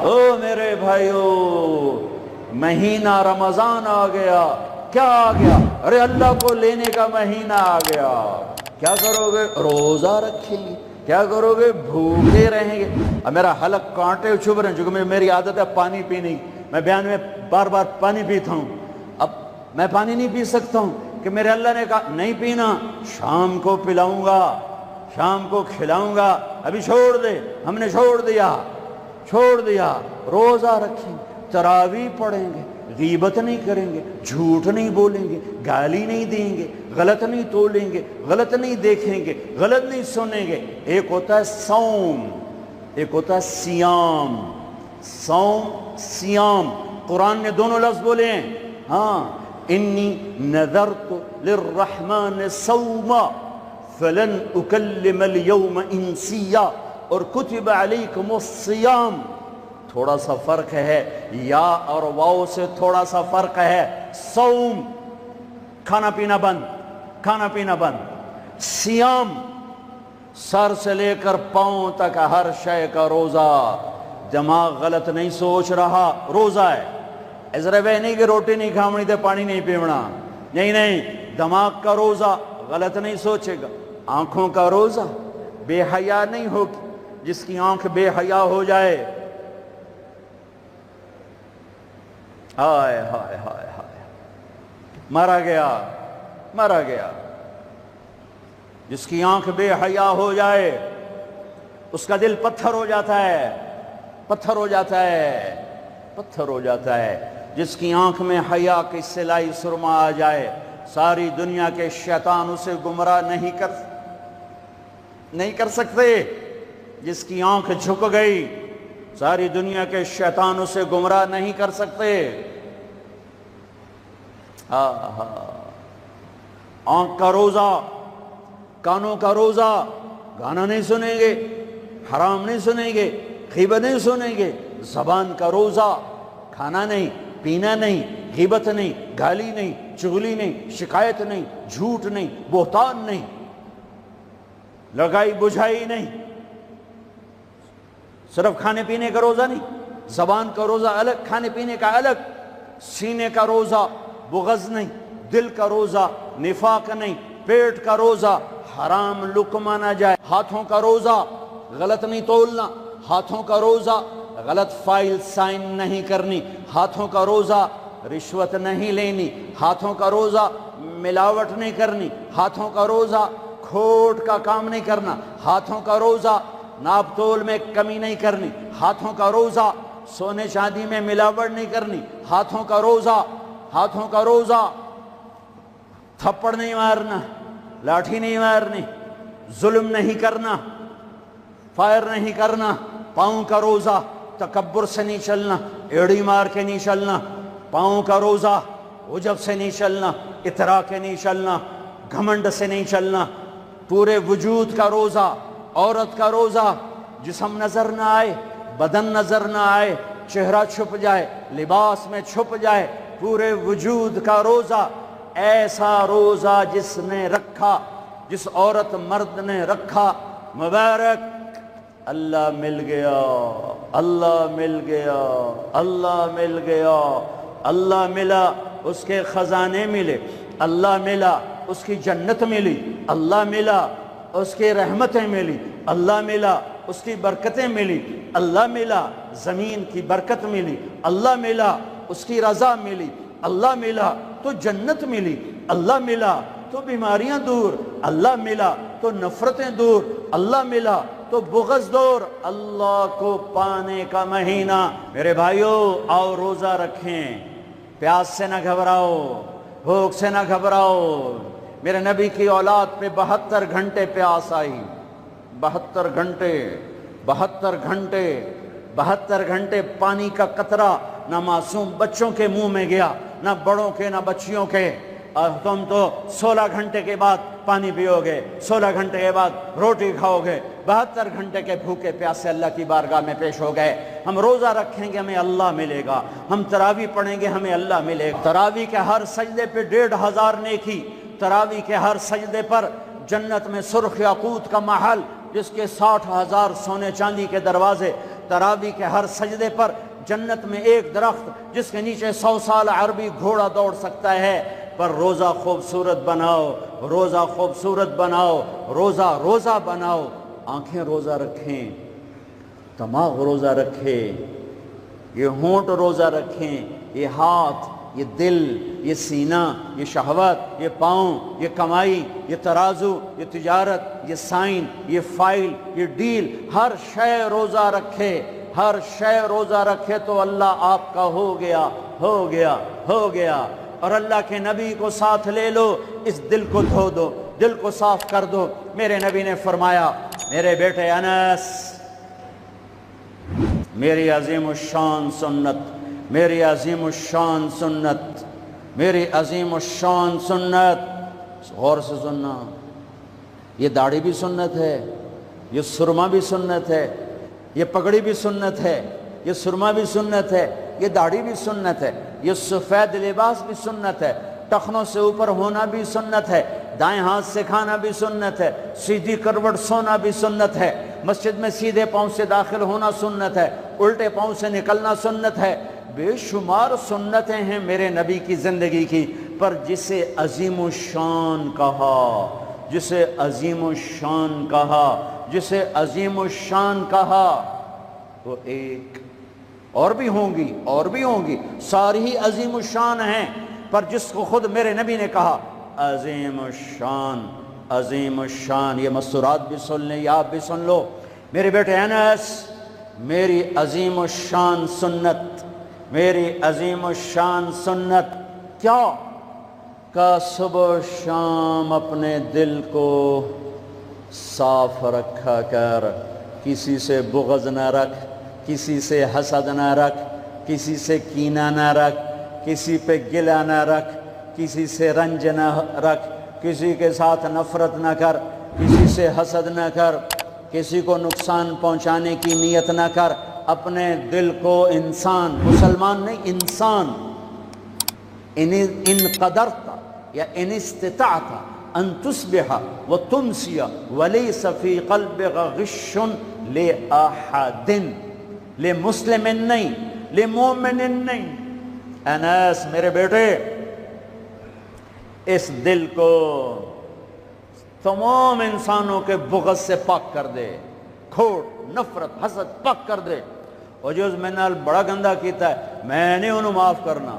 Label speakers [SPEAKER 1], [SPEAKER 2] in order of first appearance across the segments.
[SPEAKER 1] او میرے بھائیو، مہینہ رمضان آ گیا. کیا آ گیا؟ ارے اللہ کو لینے کا مہینہ آ گیا. کیا کرو گے؟ روزہ رکھیں گے. کیا کرو گے؟ بھوکے رہیں گے. اب میرا حلق کانٹے چبھ رہے ہیں، چونکہ میری عادت ہے پانی پینے کی. میں بیان میں بار بار پانی پیتا ہوں. اب میں پانی نہیں پی سکتا ہوں کہ میرے اللہ نے کہا نہیں پینا، شام کو پلاؤں گا، شام کو کھلاؤں گا. ابھی چھوڑ دے. ہم نے چھوڑ دیا. روزہ رکھیں، تراویح پڑھیں گے، غیبت نہیں کریں گے، جھوٹ نہیں بولیں گے، گالی نہیں دیں گے، غلط نہیں تولیں گے، غلط نہیں دیکھیں گے، غلط نہیں سنیں گے. ایک ہوتا ہے صوم، ایک ہوتا ہے سیام. صوم سیام، قرآن نے دونوں لفظ بولے ہیں. ہاں، انی نذرت للرحمن صوما فلن اکلم اليوم انسیا، اور کتب علیکم الصیام. تھوڑا سا فرق ہے، یا اور واو سے تھوڑا سا فرق ہے. صوم کھانا پینا بند. سیام سر سے لے کر پاؤں تک ہر شے کا روزہ. دماغ غلط نہیں سوچ رہا، روزہ ہے. ازرے وہ نہیں کہ روٹی نہیں کھامنی تے پانی نہیں پیونا. نہیں، دماغ کا روزہ غلط نہیں سوچے گا. آنکھوں کا روزہ، بے حیا نہیں ہوگی. جس کی آنکھ بے حیا ہو جائے، ہائے ہائے ہائے ہائے، مرا گیا. جس کی آنکھ بے حیا ہو جائے اس کا دل پتھر ہو جاتا ہے. جس کی آنکھ میں حیا کی سلائی سرما آ جائے، ساری دنیا کے شیطان اسے گمراہ نہیں کر سکتے. جس کی آنکھ جھک گئی، ساری دنیا کے شیطان اسے گمراہ نہیں کر سکتے. آنکھ کا روزہ، کانوں کا روزہ، گانا نہیں سنیں گے، حرام نہیں سنیں گے، غیبت نہیں سنیں گے. زبان کا روزہ، کھانا نہیں، پینا نہیں، غیبت نہیں، گالی نہیں، چغلی نہیں، شکایت نہیں، جھوٹ نہیں، بہتان نہیں، لگائی بجھائی نہیں. صرف کھانے پینے کا روزہ نہیں، زبان کا روزہ الگ، کھانے پینے کا الگ. سینے کا روزہ، بغض نہیں. دل کا روزہ، نفاق نہیں. پیٹ کا روزہ، حرام لقمہ نہ جائے. ہاتھوں کا روزہ، غلط نہیں تولنا. ہاتھوں کا روزہ، غلط فائل سائن نہیں کرنی. ہاتھوں کا روزہ، رشوت نہیں لینی. ہاتھوں کا روزہ، ملاوٹ نہیں کرنی. ہاتھوں کا روزہ، کھوٹ کا کام نہیں کرنا. ہاتھوں کا روزہ، ناپ تول میں کمی نہیں کرنی. ہاتھوں کا روزہ، سونے چاندی میں ملاوٹ نہیں کرنی. ہاتھوں کا روزہ، تھپڑ نہیں مارنا، لاٹھی نہیں مارنی، ظلم نہیں کرنا، فائر نہیں کرنا. پاؤں کا روزہ، تکبر سے نہیں چلنا، ایڑی مار کے نہیں چلنا. پاؤں کا روزہ، عجب سے نہیں چلنا، اطراء کے نہیں چلنا، گھمنڈ سے نہیں چلنا. پورے وجود کا روزہ. عورت کا روزہ، جسم نظر نہ آئے، بدن نظر نہ آئے، چہرہ چھپ جائے، لباس میں چھپ جائے. پورے وجود کا روزہ. ایسا روزہ جس عورت مرد نے رکھا، مبارک. اللہ مل گیا. اللہ ملا، اس کے خزانے ملے. اللہ ملا، اس کی جنت ملی. اللہ ملا، اس کی رحمتیں ملی. اللہ ملا، اس کی برکتیں ملی. اللہ ملا، زمین کی برکت ملی. اللہ ملا، اس کی رضا ملی. اللہ ملا تو جنت ملی. اللہ ملا تو بیماریاں دور. اللہ ملا تو نفرتیں دور. اللہ ملا تو بغض دور. اللہ کو پانے کا مہینہ. میرے بھائیو، آؤ روزہ رکھیں. پیاس سے نہ گھبراؤ، بھوک سے نہ گھبراؤ. میرے نبی کی اولاد پہ 72 گھنٹے پیاس آئی. 72 گھنٹے پانی کا قطرہ نہ معصوم بچوں کے منہ میں گیا، نہ بڑوں کے، نہ بچیوں کے. اور تم تو 16 گھنٹے کے بعد پانی پیو گے، 16 گھنٹے کے بعد روٹی کھاؤ گے. 72 گھنٹے کے بھوکے پیاسے اللہ کی بارگاہ میں پیش ہو گئے. ہم روزہ رکھیں گے، ہمیں اللہ ملے گا. ہم تراویح پڑھیں گے، ہمیں اللہ ملے گا. تراویح کے ہر سجدے پہ 1500 نیکی. تراویح کے ہر سجدے پر جنت میں سرخ یاقوت کا محل، جس کے 60,000 سونے چاندی کے دروازے. تراوی کے ہر سجدے پر جنت میں ایک درخت جس کے نیچے 100 سال عربی گھوڑا دوڑ سکتا ہے۔ پر روزہ خوبصورت بناؤ، روزہ خوبصورت بناؤ، روزہ بناؤ۔ آنکھیں روزہ رکھیں، دماغ روزہ رکھے، یہ ہونٹ روزہ رکھیں، یہ ہاتھ، یہ دل، یہ سینہ، یہ شہوت، یہ پاؤں، یہ کمائی، یہ ترازو، یہ تجارت، یہ سائن، یہ فائل، یہ ڈیل، ہر شے روزہ رکھے، ہر شے روزہ رکھے تو اللہ آپ کا ہو گیا، ہو گیا، ہو گیا۔ اور اللہ کے نبی کو ساتھ لے لو، اس دل کو دھو دو، دل کو صاف کر دو۔ میرے نبی نے فرمایا، میرے بیٹے انس، میری عظیم الشان سنت، میری عظیم الشان سنت، میری عظیم الشان سنت، غور سے سننا، یہ داڑھی بھی سنت ہے، یہ سرما بھی سنت ہے، یہ پگڑی بھی سنت ہے، یہ سرما بھی سنت ہے، یہ داڑھی بھی سنت ہے، یہ سفید لباس بھی سنت ہے، ٹخنوں سے اوپر ہونا بھی سنت ہے، دائیں ہاتھ سے کھانا بھی سنت ہے، سیدھی کروٹ سونا بھی سنت ہے، مسجد میں سیدھے پاؤں سے داخل ہونا سنت ہے، الٹے پاؤں سے نکلنا سنت ہے۔ بے شمار سنتیں ہیں میرے نبی کی زندگی کی، پر جسے عظیم الشان کہا، جسے عظیم الشان کہا، جسے عظیم الشان کہا، وہ ایک اور بھی ہوں گی، اور بھی ہوں گی، ساری ہی عظیم الشان ہیں، پر جس کو خود میرے نبی نے کہا عظیم الشان، عظیم الشان، یہ مستورات بھی سن لیں یا آپ بھی سن لو۔ میرے بیٹے انس، میری عظیم الشان سنت، میری عظیم الشان سنت کیا؟ کہ صبح و شام اپنے دل کو صاف رکھا کر، کسی سے بغض نہ رکھ، کسی سے حسد نہ رکھ، کسی سے کینہ نہ رکھ، کسی پہ گلہ نہ رکھ، کسی سے رنج نہ رکھ، کسی کے ساتھ نفرت نہ کر، کسی سے حسد نہ کر، کسی کو نقصان پہنچانے کی نیت نہ کر، اپنے دل کو انسان، مسلمان نہیں انسان، ان قدرت یا ان استطاعت ان تصبح وتمسی ولیس فی قلبک غش لأحد، لمسلم نہیں، لمومن نہیں۔ انس میرے بیٹے، اس دل کو تمام انسانوں کے بغض سے پاک کر دے، کھوٹ، نفرت، حسد پاک کر دے۔ اور جو اس میرے نال بڑا گندہ کیتا ہے میں نے انہوں معاف کرنا،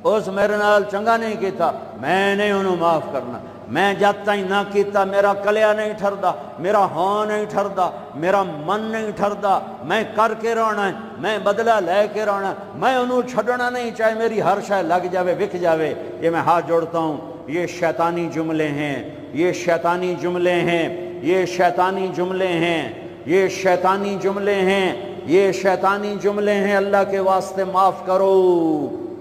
[SPEAKER 1] اس میرے نال چنگا نہیں کیتا میں نے انہوں معاف کرنا، میں جاتا ہی نہ کیتا میرا کلیا نہیں ٹھردا، میرا ہاں نہیں ٹھردا، میرا من نہیں ٹھردا، میں کر کے رہنا ہے، میں بدلہ لے کے رہنا ہے، میں انہوں چھڑنا نہیں، چاہے میری ہر شے لگ جاوے وک جاوے۔ یہ میں ہاتھ جوڑتا ہوں، یہ شیطانی جملے ہیں، یہ شیطانی جملے ہیں، یہ شیطانی جملے ہیں، یہ شیطانی جملے ہیں، یہ شیطانی جملے ہیں۔ اللہ کے واسطے معاف کرو،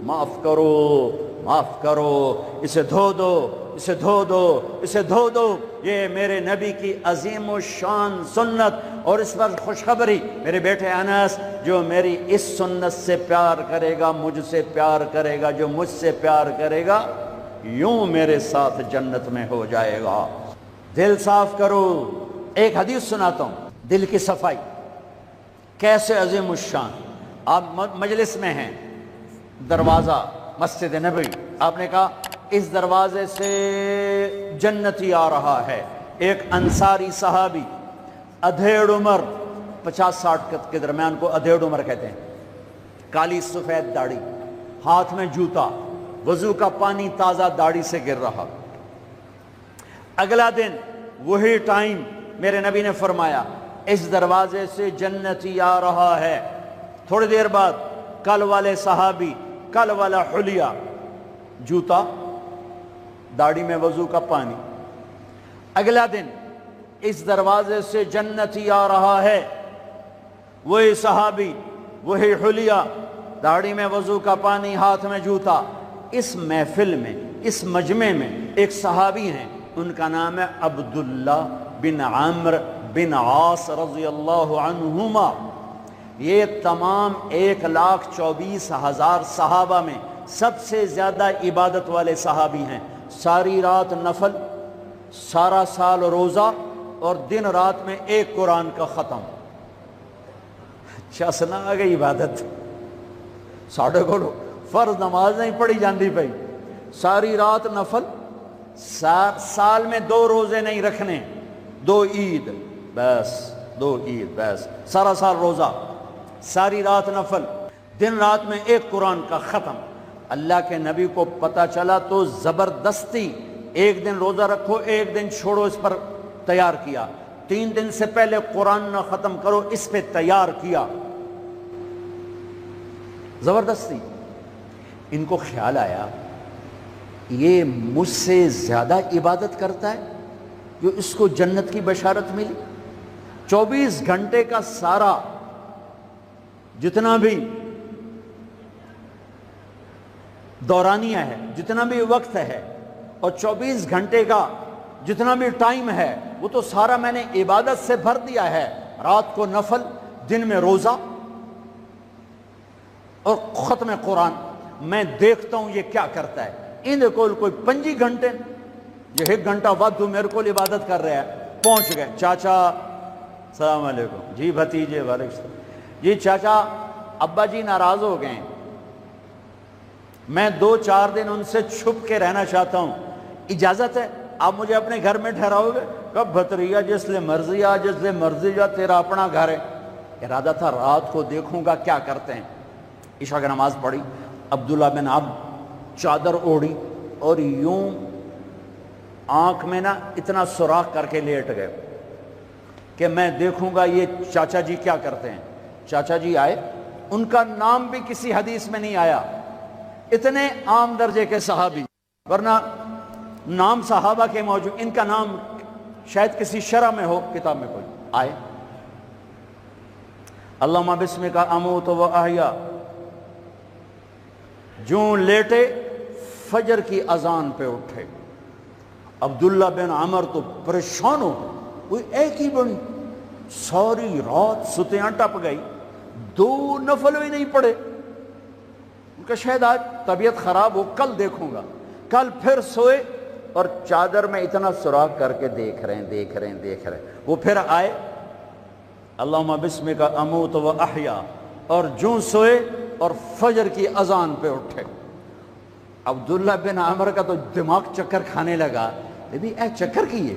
[SPEAKER 1] معاف کرو، معاف کرو، اسے دھو دو، اسے دھو دو، اسے دھو دو۔ یہ میرے نبی کی عظیم الشان سنت، اور اس پر خوشخبری میرے بیٹے انس، جو میری اس سنت سے پیار کرے گا مجھ سے پیار کرے گا، جو مجھ سے پیار کرے گا یوں میرے ساتھ جنت میں ہو جائے گا۔ دل صاف کرو۔ ایک حدیث سناتا ہوں، دل کی صفائی کیسے عظیم الشان۔ آپ مجلس میں ہیں، دروازہ مسجد نبوی، آپ نے کہا اس دروازے سے جنتی آ رہا ہے۔ ایک انصاری صحابی، ادھیڑ عمر، 50-60 کے درمیان کو ادھیڑ عمر کہتے ہیں، کالی سفید داڑھی، ہاتھ میں جوتا، وضو کا پانی تازہ داڑھی سے گر رہا۔ اگلا دن وہی ٹائم میرے نبی نے فرمایا اس دروازے سے جنتی آ رہا ہے۔ تھوڑی دیر بعد کل والے صحابی، کل والا حلیہ، جوتا، داڑھی میں وضو کا پانی۔ اگلا دن اس دروازے سے جنتی آ رہا ہے، وہی صحابی، وہی حلیہ، داڑھی میں وضو کا پانی، ہاتھ میں جوتا۔ اس محفل میں، اس مجمع میں ایک صحابی ہیں، ان کا نام ہے عبداللہ بن عمرو بن عاص رضی اللہ عنہما۔ یہ تمام 1,24,000 صحابہ میں سب سے زیادہ عبادت والے صحابی ہیں۔ ساری رات نفل، سارا سال روزہ، اور دن رات میں ایک قرآن کا ختم۔ شاسنا آ گئی عبادت ساڑھے کو فرض نماز نہیں پڑھی جاندی پئی، ساری رات نفل، سال میں 2 روزے نہیں رکھنے، 2 عید بس، 2 عید بس، سارا سال روزہ، ساری رات نفل، دن رات میں 1 قرآن کا ختم۔ اللہ کے نبی کو پتہ چلا تو زبردستی 1 دن روزہ رکھو 1 دن چھوڑو اس پر تیار کیا، 3 دن سے پہلے قرآن نہ ختم کرو اس پہ تیار کیا، زبردستی۔ ان کو خیال آیا یہ مجھ سے زیادہ عبادت کرتا ہے جو اس کو جنت کی بشارت ملی۔ 24 گھنٹے کا سارا جتنا بھی دورانیہ ہے، جتنا بھی وقت ہے، اور 24 گھنٹے کا جتنا بھی ٹائم ہے وہ تو سارا میں نے عبادت سے بھر دیا ہے، رات کو نفل، دن میں روزہ اور ختم قرآن۔ میں دیکھتا ہوں یہ کیا کرتا ہے۔ ان کو کوئی 25 گھنٹے، یہ 1 گھنٹہ بعد تو میرے کو عبادت کر رہا ہے۔ پہنچ گئے، چاچا السلام علیکم، جی بھتیجے وعلیکم السلام، جی چاچا ابا جی ناراض ہو گئے ہیں، میں 2-4 دن ان سے چھپ کے رہنا چاہتا ہوں، اجازت ہے؟ آپ مجھے اپنے گھر میں ٹھہراؤ گے؟ کب بھتریا جس لئے مرضی آ، جس لئے مرضی جا، تیرا اپنا گھر ہے۔ ارادہ تھا رات کو دیکھوں گا کیا کرتے ہیں۔ عشاء کی نماز پڑھی، عبداللہ بن عبد چادر اوڑھی اور یوں آنکھ میں نا اتنا سوراخ کر کے لیٹ گئے کہ میں دیکھوں گا یہ چاچا جی کیا کرتے ہیں۔ چاچا جی آئے، ان کا نام بھی کسی حدیث میں نہیں آیا، اتنے عام درجے کے صحابی، ورنہ نام صحابہ کے موجود، ان کا نام شاید کسی شرح میں ہو، کتاب میں کوئی۔ آئے، اللہم بسمک اموت و احیا، جوں لیٹے فجر کی اذان پہ اٹھے۔ عبداللہ بن عمر تو پریشان ہو، کوئی ایک ہی بنی، ساری رات ستیاں ٹپ گئی، 2 نفل بھی نہیں پڑے۔ ان کا شاید آج طبیعت خراب ہو، کل دیکھوں گا۔ کل پھر سوئے اور چادر میں اتنا سوراخ کر کے دیکھ رہے ہیں۔ وہ پھر آئے، اللہم بسمک اموت و احیا، اور جوں سوئے اور فجر کی اذان پہ اٹھے۔ عبداللہ بن عمر کا تو دماغ چکر کھانے لگا، اے چکر کیے۔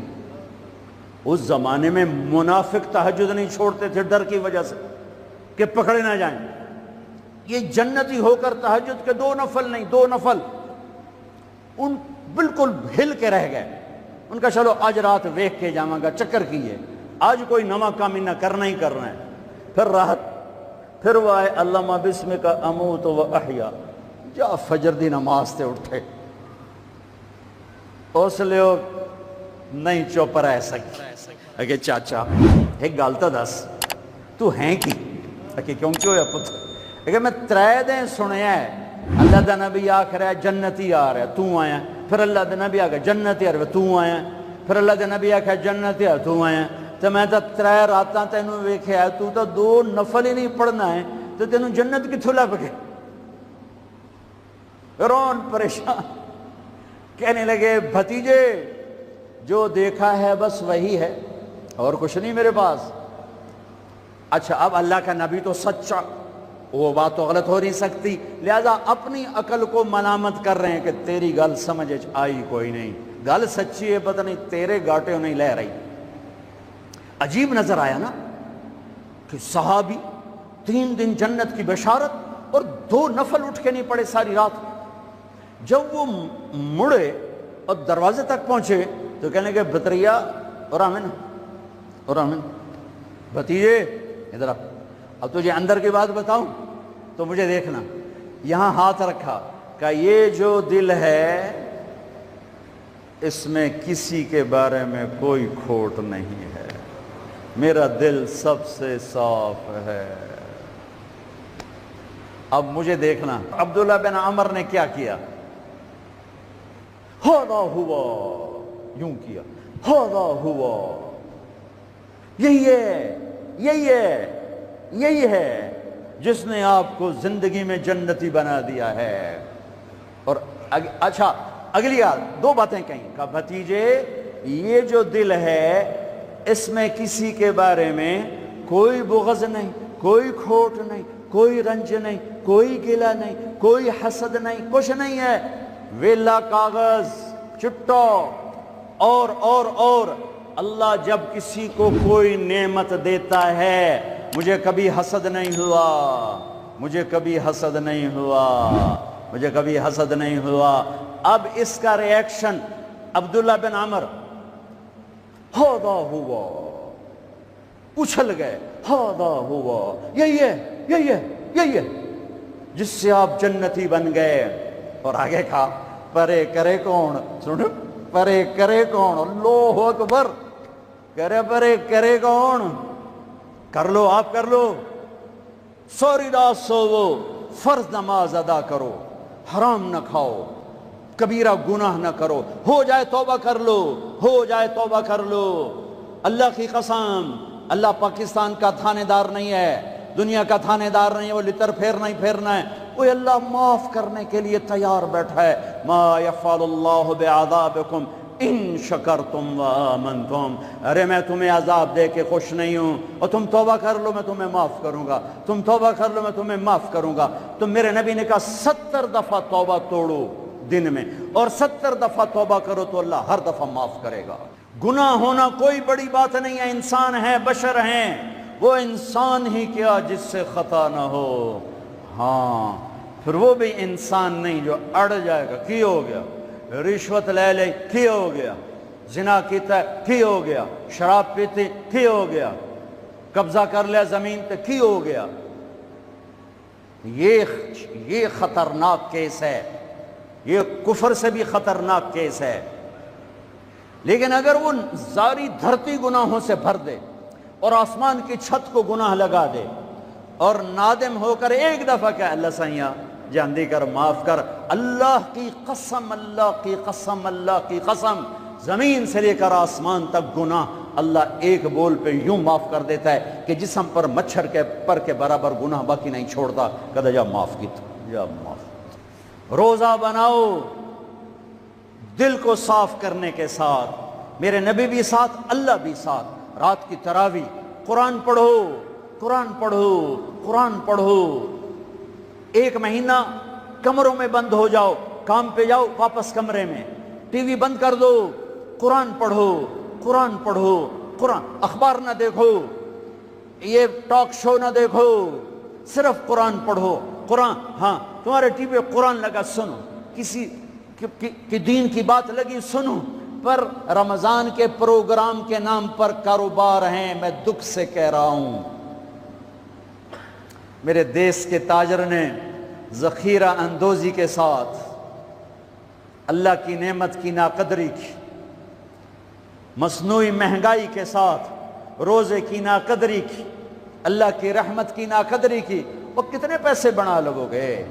[SPEAKER 1] اس زمانے میں منافق تہجد نہیں چھوڑتے تھے ڈر کی وجہ سے کہ پکڑے نہ جائیں۔ یہ جنتی ہو کر تہجد کے 2 نفل نہیں، 2 نفل، ان بالکل ہل کے رہ گئے۔ ان کا چلو آج رات ویکھ کے جاواں گا، چکر کیے، آج کوئی نواں کام نہ کرنا ہی کرنا ہے۔ پھر راحت، پھر وہ آئے، اللہم بسمک اموت و احیا، جا فجر دی نماز تے اٹھے۔ اس لیے نہیں چپ رہ سکتے۔ اگے چاچا ایک گل تو دس، تو ہیں کی؟ اگے کیوں ہویا پتر؟ اگے میں 3 دن سنیا ہے اللہ دا نبی آکھ رہا ہے جنتی آ رہا ہے، تو آیا۔ پھر اللہ دا نبی آکھ جنتی آ رہا ہے، تو آیا۔ پھر اللہ دا نبی آکھ جنتی آ رہا ہے، تو آیا۔ تو میں تو 3 راتاں تینوں ویکھیا، تو 2 نفل ہی نہیں پڑھنا ہے، تو تینوں جنت کتھوں لب گئے؟ رون پریشان، کہنے لگے بھتیجے جو دیکھا ہے بس وہی ہے، اور کچھ نہیں میرے پاس۔ اچھا اب اللہ کا نبی تو سچا، وہ بات تو غلط ہو نہیں سکتی، لہذا اپنی عقل کو ملامت کر رہے ہیں کہ تیری گل سمجھ آئی کوئی نہیں، گل سچی ہے، پتہ نہیں تیرے گاٹے نہیں لے رہی۔ عجیب نظر آیا نا کہ صحابی 3 دن جنت کی بشارت اور 2 نفل اٹھ کے نہیں پڑے ساری رات۔ جب وہ مڑے اور دروازے تک پہنچے تو کہنے لگے بطریا اور آمن، بھتیجے ادھر آ، اب تجھے اندر کی بات بتاؤں تو مجھے دیکھنا۔ یہاں ہاتھ رکھا، کہ یہ جو دل ہے اس میں کسی کے بارے میں کوئی کھوٹ نہیں ہے، میرا دل سب سے صاف ہے، اب مجھے دیکھنا۔ عبداللہ بن عمر نے کیا کیا؟ ہاذا ہوا، یوں کیا، ہاذا ہوا، یہی ہے جس نے آپ کو زندگی میں جنتی بنا دیا ہے۔ اور اچھا اگلی 2 باتیں کہیں، کہ بھتیجے یہ جو دل ہے اس میں کسی کے بارے میں کوئی بغض نہیں، کوئی کھوٹ نہیں، کوئی رنج نہیں، کوئی گلہ نہیں، کوئی حسد نہیں، کچھ نہیں ہے، ویلا کاغذ چٹا اور اللہ جب کسی کو کوئی نعمت دیتا ہے، مجھے کبھی حسد نہیں ہوا، مجھے کبھی حسد نہیں ہوا، مجھے کبھی حسد نہیں ہوا۔ اب اس کا ری ایکشن عبداللہ بن عمر، ہاذا ہوا، اچھل گئے، ہاذا ہوا، یہی ہے جس سے آپ جنتی بن گئے۔ اور آگے کہا پرے کرے کون، سنو، پرے کرے کون، اللہ اکبر، کرے پرے کرے کون، کر لو آپ، کر لو، سوری رات سوو، فرض نماز ادا کرو، حرام نہ کھاؤ، کبیرہ گناہ نہ کرو، ہو جائے توبہ کر لو، ہو جائے توبہ کر لو۔ اللہ کی قسم، اللہ پاکستان کا تھانے دار نہیں ہے، دنیا کا تھانے دار نہیں ہے، وہ لتر پھیرنا ہی پھیرنا ہے، وہ اللہ معاف کرنے کے لیے تیار بیٹھا ہے۔ ما یفعل اللہ بعذابکم ان شکرتم وآمنتم، ارے میں تمہیں عذاب دے کے خوش نہیں ہوں، اور تم توبہ کر لو میں تمہیں معاف کروں گا، تم توبہ کر لو میں تمہیں معاف کروں گا۔ تو میرے نبی نے کہا 70 دفعہ توبہ توڑو دن میں، اور 70 دفعہ توبہ کرو تو اللہ ہر دفعہ معاف کرے گا۔ گناہ ہونا کوئی بڑی بات نہیں ہے، انسان ہے، بشر ہیں، وہ انسان ہی کیا جس سے خطا نہ ہو، ہاں پھر وہ بھی انسان نہیں جو اڑ جائے گا، کی ہو گیا، رشوت لے لے کی ہو گیا، زنا کیتا ہے کی ہو گیا، شراب پیتے کی ہو گیا، قبضہ کر لیا زمین پہ کی ہو گیا۔ یہ خطرناک کیس ہے، یہ کفر سے بھی خطرناک کیس ہے۔ لیکن اگر وہ ساری دھرتی گناہوں سے بھر دے اور آسمان کی چھت کو گناہ لگا دے اور نادم ہو کر ایک دفعہ کہ اللہ سائیاں جاندی کر، معاف کر، اللہ کی قسم، اللہ کی قسم، اللہ کی قسم، زمین سے لے کر آسمان تک گناہ اللہ ایک بول پہ یوں معاف کر دیتا ہے کہ جسم پر مچھر کے پر کے برابر گناہ باقی نہیں چھوڑتا۔ کہتا جا معاف کی، جا معاف۔ روزہ بناؤ دل کو صاف کرنے کے ساتھ، میرے نبی بھی ساتھ، اللہ بھی ساتھ، رات کی تراویح، قرآن پڑھو، قرآن پڑھو، قرآن پڑھو، ایک مہینہ کمروں میں بند ہو جاؤ، کام پہ جاؤ واپس کمرے میں، ٹی وی بند کر دو، قرآن پڑھو، قرآن پڑھو، قرآن، اخبار نہ دیکھو، یہ ٹاک شو نہ دیکھو، صرف قرآن پڑھو، قرآن، ہاں تمہارے ٹی وی قرآن لگا سنو، کسی کی دین کی بات لگی سنو، پر رمضان کے پروگرام کے نام پر کاروبار ہیں، میں دکھ سے کہہ رہا ہوں۔ میرے دیس کے تاجر نے ذخیرہ اندوزی کے ساتھ اللہ کی نعمت کی ناقدری کی، مصنوعی مہنگائی کے ساتھ روزے کی ناقدری کی، اللہ کی رحمت کی ناقدری کی، وہ کتنے پیسے بنا لگو گے؟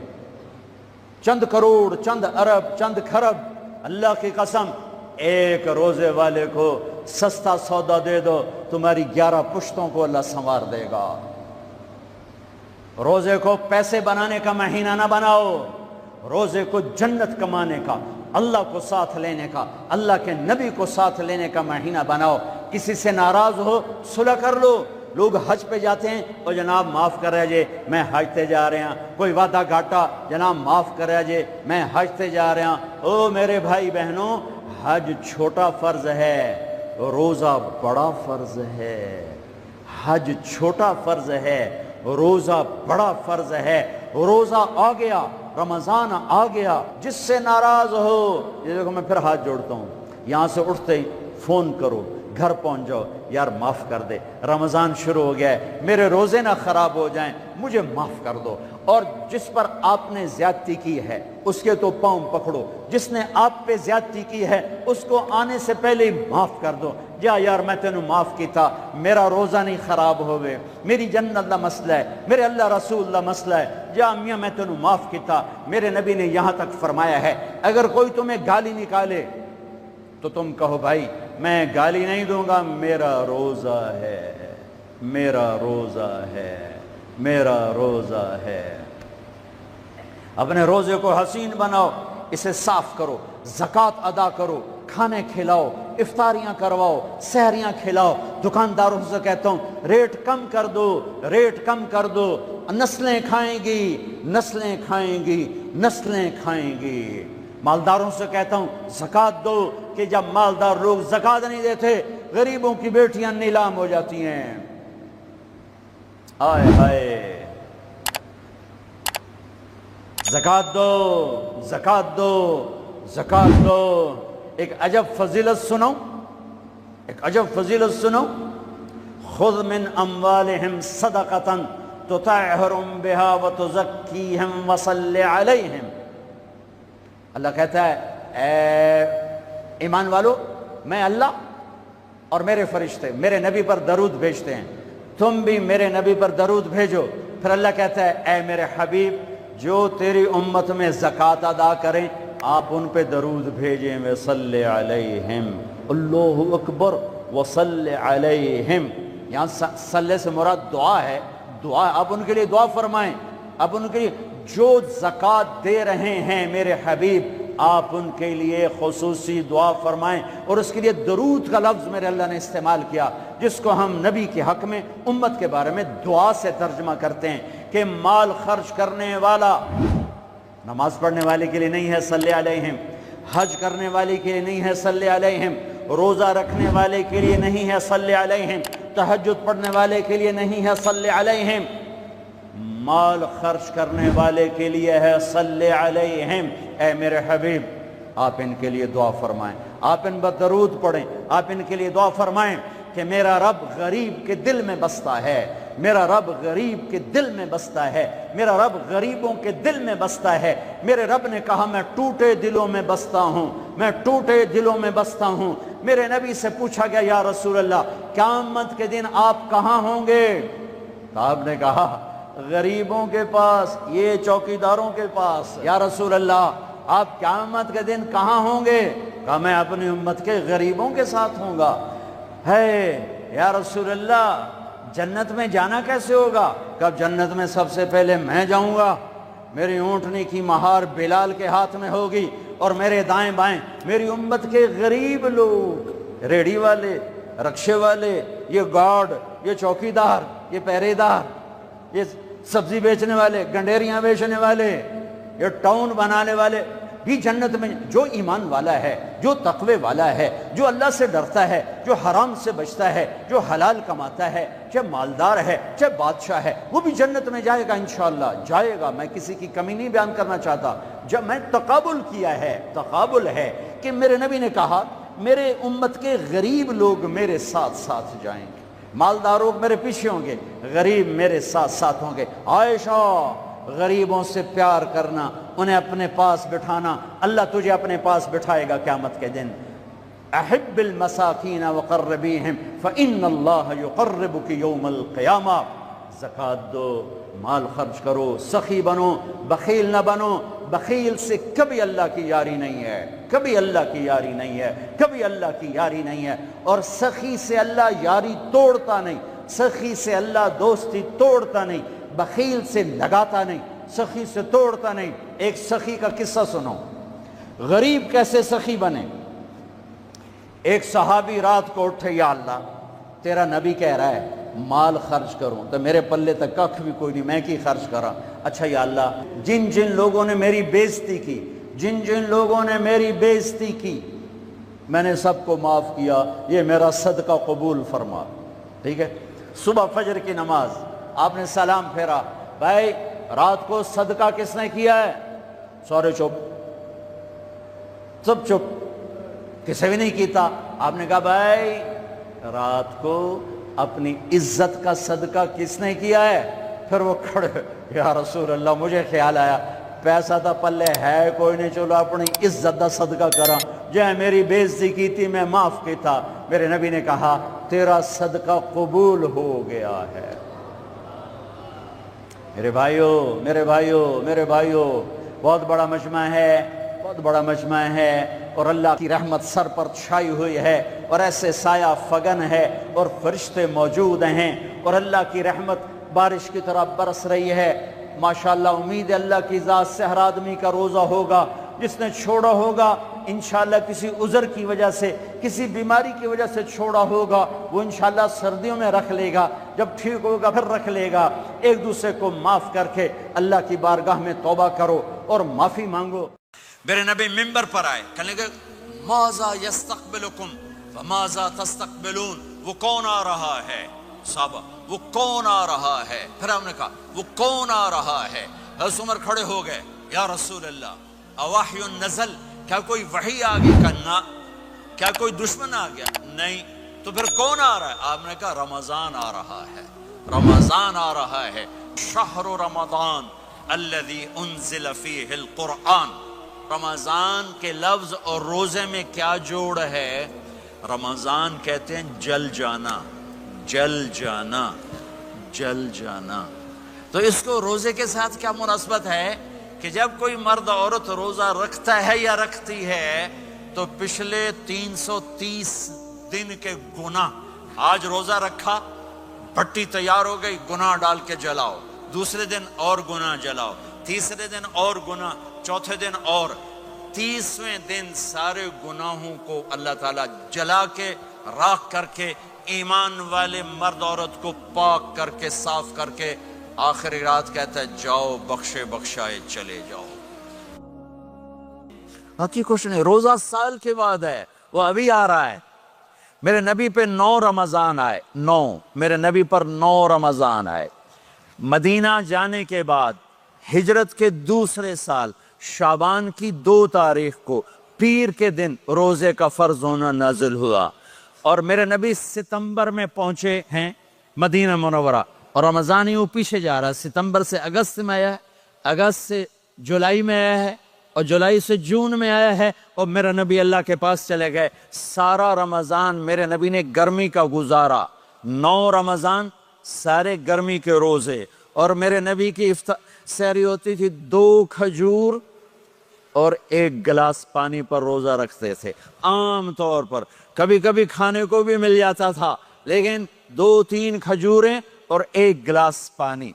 [SPEAKER 1] چند کروڑ، چند ارب، چند کھرب۔ اللہ کی قسم ایک روزے والے کو سستا سودا دے دو، تمہاری 11 پشتوں کو اللہ سنوار دے گا۔ روزے کو پیسے بنانے کا مہینہ نہ بناؤ، روزے کو جنت کمانے کا، اللہ کو ساتھ لینے کا، اللہ کے نبی کو ساتھ لینے کا مہینہ بناؤ۔ کسی سے ناراض ہو صلح کر لو۔ لوگ حج پہ جاتے ہیں، اور جناب معاف کر رہے جے میں حج تے جا رہے ہیں، کوئی وعدہ گھاٹا، جناب معاف کر رہے جے میں حج تے جا رہے ہیں۔ او میرے بھائی بہنوں، حج چھوٹا فرض ہے، روزہ بڑا فرض ہے۔ حج چھوٹا فرض ہے، روزہ بڑا فرض ہے۔ روزہ آ گیا، رمضان آ گیا، جس سے ناراض ہو، یہ دیکھو میں پھر ہاتھ جوڑتا ہوں، یہاں سے اٹھتے ہی فون کرو، گھر پہنچ جاؤ، یار معاف کر دے، رمضان شروع ہو گیا ہے، میرے روزے نہ خراب ہو جائیں، مجھے معاف کر دو۔ اور جس پر آپ نے زیادتی کی ہے اس کے تو پاؤں پکڑو، جس نے آپ پہ زیادتی کی ہے اس کو آنے سے پہلے ہی معاف کر دو۔ جا یار میں تینوں معاف کیتا، میرا روزہ نہیں خراب ہوئے، میری جنت دا مسئلہ ہے، میرے اللہ رسول دا مسئلہ ہے، جا میاں میں تینوں معاف کیتا۔ میرے نبی نے یہاں تک فرمایا ہے اگر کوئی تمہیں گالی نکالے تو تم کہو بھائی میں گالی نہیں دوں گا، میرا روزہ ہے، میرا روزہ ہے، میرا روزہ ہے۔ اپنے روزے کو حسین بناؤ، اسے صاف کرو، زکوٰۃ ادا کرو، کھانے کھلاؤ، افطاریاں کرواؤ، سحریاں کھلاؤ۔ دکانداروں سے کہتا ہوں ریٹ کم کر دو، ریٹ کم کر دو، نسلیں کھائیں گی، نسلیں کھائیں گی، نسلیں کھائیں گی۔ مالداروں سے کہتا ہوں زکوٰۃ دو، کہ جب مالدار لوگ زکوٰۃ نہیں دیتے غریبوں کی بیٹیاں نیلام ہو جاتی ہیں۔ آئے ہائے، زکوٰۃ دو، زکوٰۃ دو، زکوٰۃ دو۔ ایک عجب فضیلت سنو، ایک عجب فضیلت سنو، خذ من اموالہم صدقۃ تطہرہم بہا وتزکیہم وصلی علیہم۔ اللہ کہتا ہے اے ایمان والو، میں اللہ اور میرے فرشتے میرے نبی پر درود بھیجتے ہیں، تم بھی میرے نبی پر درود بھیجو۔ پھر اللہ کہتا ہے اے میرے حبیب، جو تیری امت میں زکوٰۃ ادا کریں آپ ان پہ درود بھیجیں، وصلی علیہم، اللہ اکبر، وصلی علیہم۔ یہاں صلی سے مراد دعا ہے، دعا، آپ ان کے لیے دعا فرمائیں، آپ ان کے لیے جو زکوٰۃ دے رہے ہیں میرے حبیب آپ ان کے لیے خصوصی دعا فرمائیں۔ اور اس کے لیے درود کا لفظ میرے اللہ نے استعمال کیا، جس کو ہم نبی کے حق میں امت کے بارے میں دعا سے ترجمہ کرتے ہیں، کہ مال خرچ کرنے والا نماز پڑھنے والے کے لیے نہیں ہے صلی علیہم، حج کرنے والے کے لیے نہیں ہے صلی علیہم، روزہ رکھنے والے کے لیے نہیں ہے صلی علیہم، تہجد پڑھنے والے کے لیے نہیں ہے صلی علیہم، مال خرچ کرنے والے کے لیے ہے صلی علیہم۔ اے میرے حبیب آپ ان کے لیے دعا فرمائیں، آپ ان پر درود پڑھیں، آپ ان کے لیے دعا فرمائیں کہ میرا رب غریب کے دل میں بستا ہے، میرا رب غریب کے دل میں بستا ہے، میرا رب غریبوں کے دل میں بستا ہے۔ میرے رب نے کہا میں ٹوٹے دلوں میں بستا ہوں، میں ٹوٹے دلوں میں بستا ہوں۔ میرے نبی سے پوچھا گیا یا رسول اللہ قیامت کے دن آپ کہاں ہوں گے؟ تو آپ نے کہا غریبوں کے پاس، یہ چوکیداروں کے پاس۔ یا رسول اللہ آپ قیامت کے دن کہاں ہوں گے؟ کہا میں اپنی امت کے غریبوں کے ساتھ ہوں گا۔ ہے یا رسول اللہ جنت میں جانا کیسے ہوگا؟ کب جنت میں سب سے پہلے میں جاؤں گا، میری اونٹنی کی مہار بلال کے ہاتھ میں ہوگی، اور میرے دائیں بائیں میری امت کے غریب لوگ، ریڑھی والے، رکشے والے، یہ گارڈ، یہ چوکیدار، یہ پہرے دار، یہ سبزی بیچنے والے، گنڈیریاں بیچنے والے، یہ ٹاؤن بنانے والے بھی جنت میں۔ جو ایمان والا ہے، جو تقوی والا ہے، جو اللہ سے ڈرتا ہے، جو حرام سے بچتا ہے، جو حلال کماتا ہے، چاہے مالدار ہے چاہے بادشاہ ہے، وہ بھی جنت میں جائے گا انشاءاللہ، جائے گا۔ میں کسی کی کمی نہیں بیان کرنا چاہتا، جب میں تقابل کیا ہے، تقابل ہے کہ میرے نبی نے کہا میرے امت کے غریب لوگ میرے ساتھ ساتھ جائیں گے، مالدار لوگ میرے پیچھے ہوں گے، غریب میرے ساتھ ساتھ ہوں گے۔ عائشہ غریبوں سے پیار کرنا، انہیں اپنے پاس بٹھانا، اللہ تجھے اپنے پاس بٹھائے گا قیامت کے دن۔ احب المساکین وقربیہم فإن اللہ یقربک یوم القیامہ۔ زکوٰۃ دو، مال خرچ کرو، سخی بنو، بخیل نہ بنو۔ بخیل سے کبھی اللہ کی یاری نہیں ہے، کبھی اللہ کی یاری نہیں ہے، کبھی اللہ کی یاری نہیں ہے۔ اور سخی سے اللہ یاری توڑتا نہیں، سخی سے اللہ دوستی توڑتا نہیں، بخیل سے لگاتا نہیں، سخی سے توڑتا نہیں۔ ایک سخی کا قصہ سنو، غریب کیسے سخی بنے۔ ایک صحابی رات کو اٹھے، یا اللہ تیرا نبی کہہ رہا ہے مال خرچ کروں تو میرے پلے تک ککھ بھی کوئی نہیں، میں کی خرچ کرا۔ اچھا یا اللہ جن جن لوگوں نے میری بےزتی کی، جن جن لوگوں نے میری بےزتی کی، میں نے سب کو معاف کیا، یہ میرا صدقہ قبول فرما۔ ٹھیک ہے، صبح فجر کی نماز آپ نے سلام پھیرا، بھائی رات کو صدقہ کس نے کیا ہے؟ سارے چپ، سب چپ، کسی بھی نہیں کیتا۔ آپ نے کہا بھائی رات کو اپنی عزت کا صدقہ کس نے کیا ہے؟ پھر وہ کھڑے، یا رسول اللہ مجھے خیال آیا پیسہ تھا پلے ہے کوئی نہیں، چلو اپنی عزت دا صدقہ کرا، جے میری بےزتی کی تھی میں معاف کیتا۔ میرے نبی نے کہا تیرا صدقہ قبول ہو گیا ہے۔ میرے بھائیو، میرے بھائیو، میرے بھائیو، بہت بڑا مجمع ہے، بہت بڑا مجمع ہے، اور اللہ کی رحمت سر پر چھائی ہوئی ہے، اور ایسے سایہ فگن ہے، اور فرشتے موجود ہیں، اور اللہ کی رحمت بارش کی طرح برس رہی ہے۔ ماشاءاللہ امید ہے اللہ کی ذات سے ہر آدمی کا روزہ ہوگا، جس نے چھوڑا ہوگا انشاءاللہ کسی عذر کی وجہ سے، کسی بیماری کی وجہ سے چھوڑا ہوگا، وہ انشاءاللہ سردیوں میں رکھ لے گا، جب ٹھیک ہوگا پھر رکھ لے گا۔ ایک دوسرے کو معاف کر کے اللہ کی بارگاہ میں توبہ کرو اور معافی مانگو۔ میرے نبی ممبر پر آئے، کہنے لگے ماذا یستقبلکم وماذا تستقبلون، وہ کون آ رہا ہے؟ صحابہ وہ کون آ رہا ہے؟ پھر ہم نے کہا وہ کون آ رہا ہے؟ حضرت عمر کھڑے ہو گئے، یا رسول اللہ اواحی نزل، کیا کوئی وحی آ گئی؟ کہا کیا کوئی دشمن آ گیا؟ نہیں۔ تو پھر کون آ رہا ہے؟ آپ نے کہا رمضان آ رہا ہے، رمضان آ رہا ہے۔ شہر رمضان الذی انزل فیہ القرآن، رمضان کے لفظ اور روزے میں کیا جوڑ ہے؟ رمضان کہتے ہیں جل جانا، جل جانا، جل جانا۔ تو اس کو روزے کے ساتھ کیا مناسبت ہے کہ جب کوئی مرد عورت روزہ رکھتا ہے یا رکھتی ہے تو پچھلے 330 دن کے گناہ، آج روزہ رکھا، بھٹی تیار ہو گئی، گناہ ڈال کے جلاؤ، دوسرے دن اور گناہ جلاؤ، تیسرے دن اور گناہ، چوتھے دن اور، 30ویں دن سارے گناہوں کو اللہ تعالیٰ جلا کے راکھ کر کے ایمان والے مرد عورت کو پاک کر کے صاف کر کے آخری رات کہتا ہے جاؤ بخشے بخشائے چلے جاؤ۔ باقی کچھ نہیں، روزہ سال کے بعد ہے، وہ ابھی آ رہا ہے۔ میرے نبی پہ 9 رمضان آئے، 9، میرے نبی پر 9 رمضان آئے۔ مدینہ جانے کے بعد ہجرت کے دوسرے سال شعبان کی 2 تاریخ کو پیر کے دن روزے کا فرض ہونا نازل ہوا، اور میرے نبی ستمبر میں پہنچے ہیں مدینہ منورہ، اور رمضان ہی وہ پیچھے جا رہا ہے، ستمبر سے اگست میں آیا ہے، اگست سے جولائی میں آیا ہے، اور جولائی سے جون میں آیا ہے، اور میرا نبی اللہ کے پاس چلے گئے۔ سارا رمضان میرے نبی نے گرمی کا گزارا، 9 رمضان سارے گرمی کے روزے، اور میرے نبی کی سحری ہوتی تھی 2 کھجور اور 1 گلاس پانی پر روزہ رکھتے تھے عام طور پر، کبھی کبھی کھانے کو بھی مل جاتا تھا، لیکن 2-3 کھجوریں اور 1 گلاس پانی،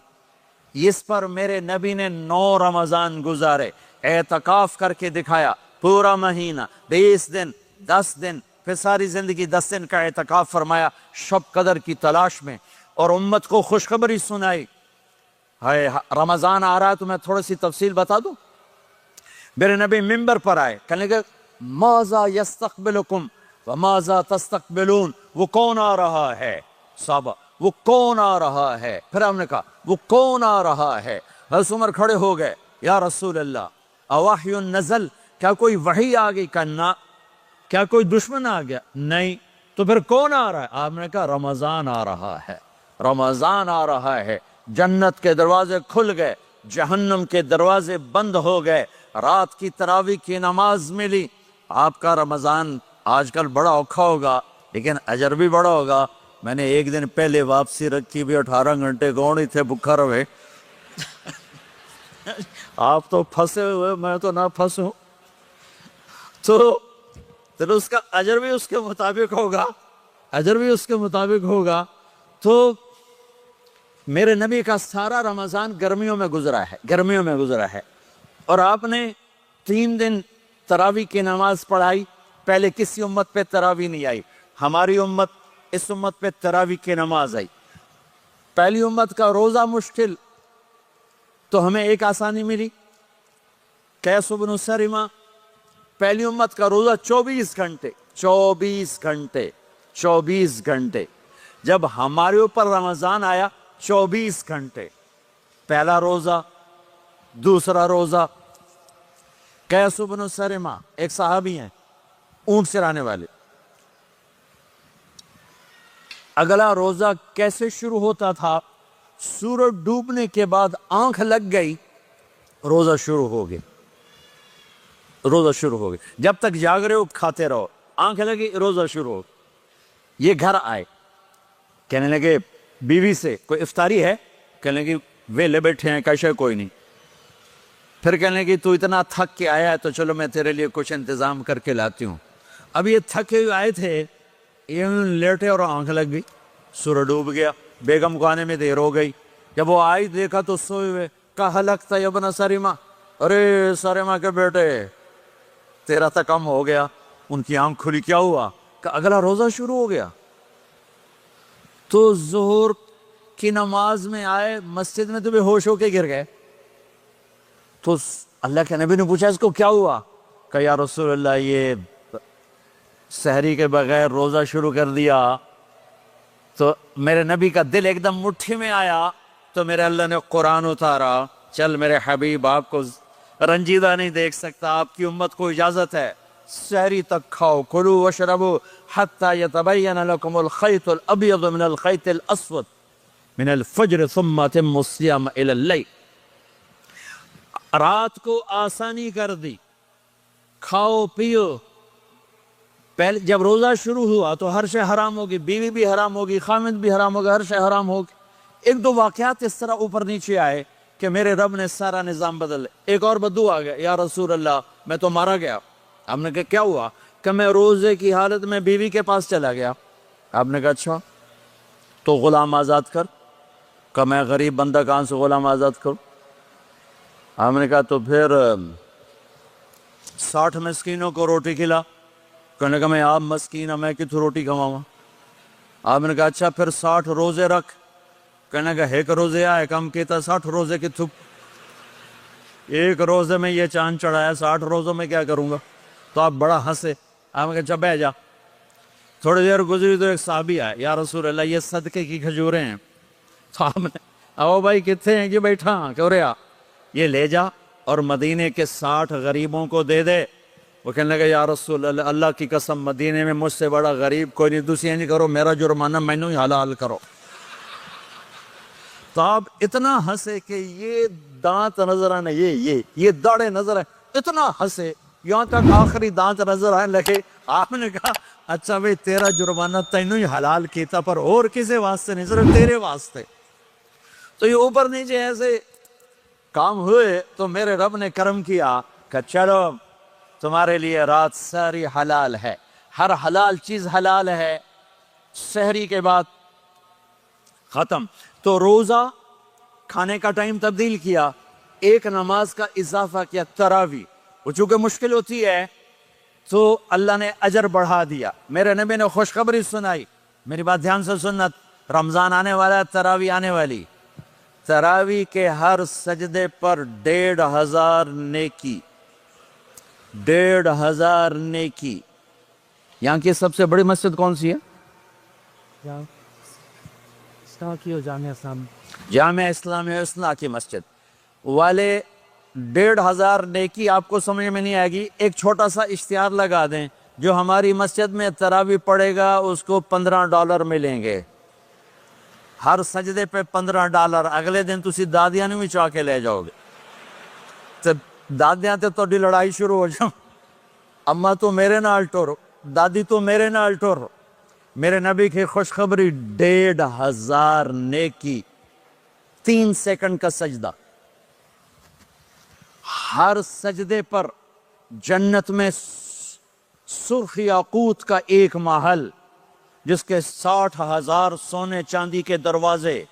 [SPEAKER 1] اس پر میرے نبی نے 9 رمضان گزارے، اعتکاف کر کے دکھایا، پورا مہینہ، 20 دن، 10 دن، پھر ساری زندگی 10 دن کا اعتکاف فرمایا شب قدر کی تلاش میں، اور امت کو خوشخبری سنائی۔ رمضان آ رہا ہے تو میں تھوڑی سی تفصیل بتا دوں۔ میرے نبی ممبر پر آئے، کہنے لگے ماذا یستقبلکم وماذا تستقبلون، وہ کون آ رہا ہے؟ صحابہ وہ کون آ رہا ہے؟ پھر ہم نے کہا وہ کون آ رہا ہے؟ حضرت عمر کھڑے ہو گئے، یا رسول اللہ اواحی نزل، کیا کوئی وحی آ گئی؟ کہا کیا کوئی دشمن آ گیا؟ نہیں۔ تو پھر کون آ رہا ہے؟ آپ نے کہا رمضان آ رہا ہے، رمضان آ رہا ہے۔ جنت کے دروازے کھل گئے، جہنم کے دروازے بند ہو گئے، رات کی تراویح کی نماز ملی۔ آپ کا رمضان آج کل بڑا اوکھا ہوگا لیکن اجر بھی بڑا ہوگا۔ میں نے 1 دن پہلے واپسی رکھی بھی، 18 گھنٹے کون ہی تھے بکھا رہے۔ آپ تو پھنسے ہوئے، میں تو نہ پھنسوں، تو اس کا اجر بھی اس کے مطابق ہوگا، اجر بھی اس کے مطابق ہوگا۔ تو میرے نبی کا سارا رمضان گرمیوں میں گزرا ہے، گرمیوں میں گزرا ہے، اور آپ نے 3 دن تراویح کی نماز پڑھائی۔ پہلے کسی امت پہ تراویح نہیں آئی، ہماری امت، اس امت پہ تراویح کی نماز آئی۔ پہلی امت کا روزہ مشکل، تو ہمیں ایک آسانی ملی، قیس بن سرمہ۔ پہلی امت کا روزہ 24 گھنٹے، 24 گھنٹے، 24 گھنٹے۔ جب ہمارے اوپر رمضان آیا 24 گھنٹے، پہلا روزہ، دوسرا روزہ۔ قیس بن سرمہ ایک صحابی ہیں، اونٹ چرانے والے۔ اگلا روزہ کیسے شروع ہوتا تھا؟ سورج ڈوبنے کے بعد آنکھ لگ گئی، روزہ شروع ہو گیا، روزہ شروع ہو گیا۔ جب تک جاگ رہے ہو کھاتے رہو، آنکھ لگی روزہ شروع ہو۔ یہ گھر آئے، کہنے لگے بیوی سے کوئی افطاری ہے؟ کہنے لگے ویلے بیٹھے ہیں، کیسے کوئی نہیں۔ پھر کہنے لگے تو اتنا تھک کے آیا ہے تو چلو میں تیرے لیے کچھ انتظام کر کے لاتی ہوں۔ اب یہ تھکے ہوئے آئے تھے، یہ لیٹے اور آنکھ لگ گئی، سورج ڈوب گیا، بیگم کو آنے میں دیر ہو گئی۔ جب وہ آئی دیکھا تو سوئے ہوئے، کہا لگتا ہے ابن سرمہ، ارے سرمہ کے بیٹے تیرا تک کم ہو گیا. ان کی آنکھ کھلی, کیا ہوا؟ کہ اگلا روزہ شروع ہو گیا. تو ظہر کی نماز میں آئے, مسجد میں تو بے ہوش ہو کے گر گئے. تو اللہ کے نبی نے پوچھا اس کو کیا ہوا؟ کہ یا رسول اللہ یہ سحری کے بغیر روزہ شروع کر دیا. تو میرے نبی کا دل ایک دم مٹھی میں آیا, تو میرے اللہ نے قرآن اتارا, چل میرے حبیب آپ کو رنجیدہ نہیں دیکھ سکتا, آپ کی امت کو اجازت ہے سحری تک کھاؤ, کلوا واشربوا حتی یتبین لکم الخیط الابیض من الخیط الاسود من الفجر ثم اتموا الصیام الی اللیل. رات کو آسانی کر دی, کھاؤ پیو. پہلے جب روزہ شروع ہوا تو ہر شے حرام ہوگی, بیوی بھی حرام ہوگی, خامد بھی حرام ہوگا, ہر شے حرام ہوگی. ایک دو واقعات اس طرح اوپر نیچے آئے کہ میرے رب نے سارا نظام بدل. ایک اور بدو آ گیا, یا رسول اللہ میں تو مارا گیا. ہم نے کہا کیا ہوا؟ کہ میں روزے کی حالت میں بیوی کے پاس چلا گیا. آپ نے کہا اچھا تو غلام آزاد کر. کہ میں غریب بندہ کہاں سے غلام آزاد کروں؟ ہم نے کہا تو پھر 60 مسکینوں کو روٹی کھلا. کہنے کا میں آپ مسکین ہوں, میں کتوں روٹی کھواؤں؟ آپ نے کہا اچھا پھر 60 روزے رکھ. کہنے کا ایک روزے آئے کم کیتا 60 روزے کی تھپ. ایک روزے میں یہ چاند چڑھایا, 60 روزوں میں کیا کروں گا؟ تو آپ بڑا ہنسے. آپ نے کہا اچھا بیٹھ جا. تھوڑی دیر گزری تو ایک صحابی آئے, یا رسول اللہ یہ صدقے کی کھجوریں ہیں. تو آپ نے او بھائی کتنے ہیں؟ کہ بیٹھا کیوں رہا, یہ لے جا اور مدینے کے 60 غریبوں کو دے دے. وہ کہنے لگا یا رسول اللہ, اللہ کی قسم مدینے میں مجھ سے بڑا غریب کوئی نہیں, دوسری نہیں کرو, میرا جرمانہ مینوں ہی حلال کرو. تو آپ اتنا ہنسے کہ یہ دانت نظر آنے, یہ داڑے نظر آئے, اتنا ہنسے یہاں تک آخری دانت نظر آنے لگے. آپ نے کہا اچھا بھئی تیرا جرمانہ تینوں ہی حلال کیتا, پر اور کسی واسطے نہیں, صرف تیرے واسطے. تو یہ اوپر نیچے ایسے کام ہوئے تو میرے رب نے کرم کیا کہ چلو تمہارے لیے رات ساری حلال ہے, ہر حلال چیز حلال ہے. سحری کے بعد ختم. تو روزہ کھانے کا ٹائم تبدیل کیا, ایک نماز کا اضافہ کیا, تراویح. وہ چونکہ مشکل ہوتی ہے تو اللہ نے اجر بڑھا دیا. میرے نبی نے خوشخبری سنائی, میری بات دھیان سے سننا, رمضان آنے والا ہے, تراویح آنے والی. تراویح کے ہر سجدے پر 1500 نیکی, 1500 نیکی. یہاں کی سب سے بڑی مسجد کون سی ہے؟ جامعہ اسلامیہ اصلاح کی مسجد والے. 1500 نیکی آپ کو سمجھ میں نہیں آئے گی. ایک چھوٹا سا اشتہار لگا دیں, جو ہماری مسجد میں تراویح پڑے گا اس کو $15 ملیں گے, ہر سجدے پہ $15. اگلے دن تسی دادیاں نہیں چاہ کے لے جاؤ گے. تو دادیاں تے تو لڑائی شروع ہو جاؤ, اما تو میرے نال ٹور, دادی تو میرے نال ٹور. میرے نبی کی خوشخبری 1500 نیکی, 3 سیکنڈ کا سجدہ. ہر سجدے پر جنت میں سرخ یاقوت کا ایک محل, جس کے 60,000 سونے چاندی کے دروازے.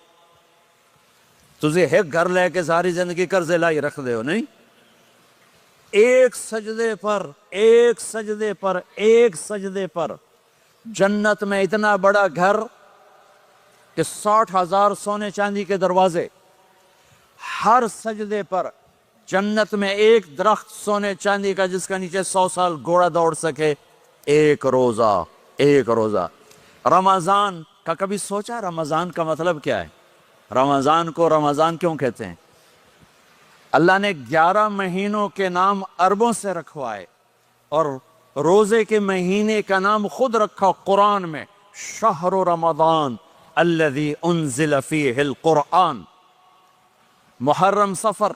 [SPEAKER 1] تجھے ایک گھر لے کے ساری زندگی قرضے لائی رکھ دے ہو نہیں. ایک سجدے پر جنت میں اتنا بڑا گھر کہ 60,000 سونے چاندی کے دروازے. ہر سجدے پر جنت میں ایک درخت سونے چاندی کا جس کا نیچے 100 سال گھوڑا دوڑ سکے. ایک روزہ. رمضان کا کبھی سوچا رمضان کا مطلب کیا ہے؟ رمضان کو رمضان کیوں کہتے ہیں؟ اللہ نے 11 مہینوں کے نام عربوں سے رکھوائے, اور روزے کے مہینے کا نام خود رکھا قرآن میں, شہر رمضان الذی انزل فیہ القرآن. محرم, صفر,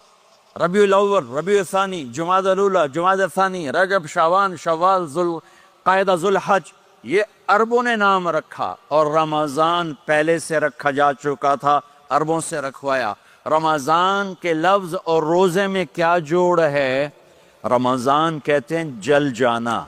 [SPEAKER 1] ربیع الاول, ربیع الثانی, جمادی الاولی, جمادی الثانی, رجب, شعبان, شوال, ذوالقعدہ, ذوالحج, یہ عربوں نے نام رکھا. اور رمضان پہلے سے رکھا جا چکا تھا, عربوں سے رکھوایا. رمضان کے لفظ اور روزے میں کیا جوڑ ہے؟ رمضان کہتے ہیں جل جانا.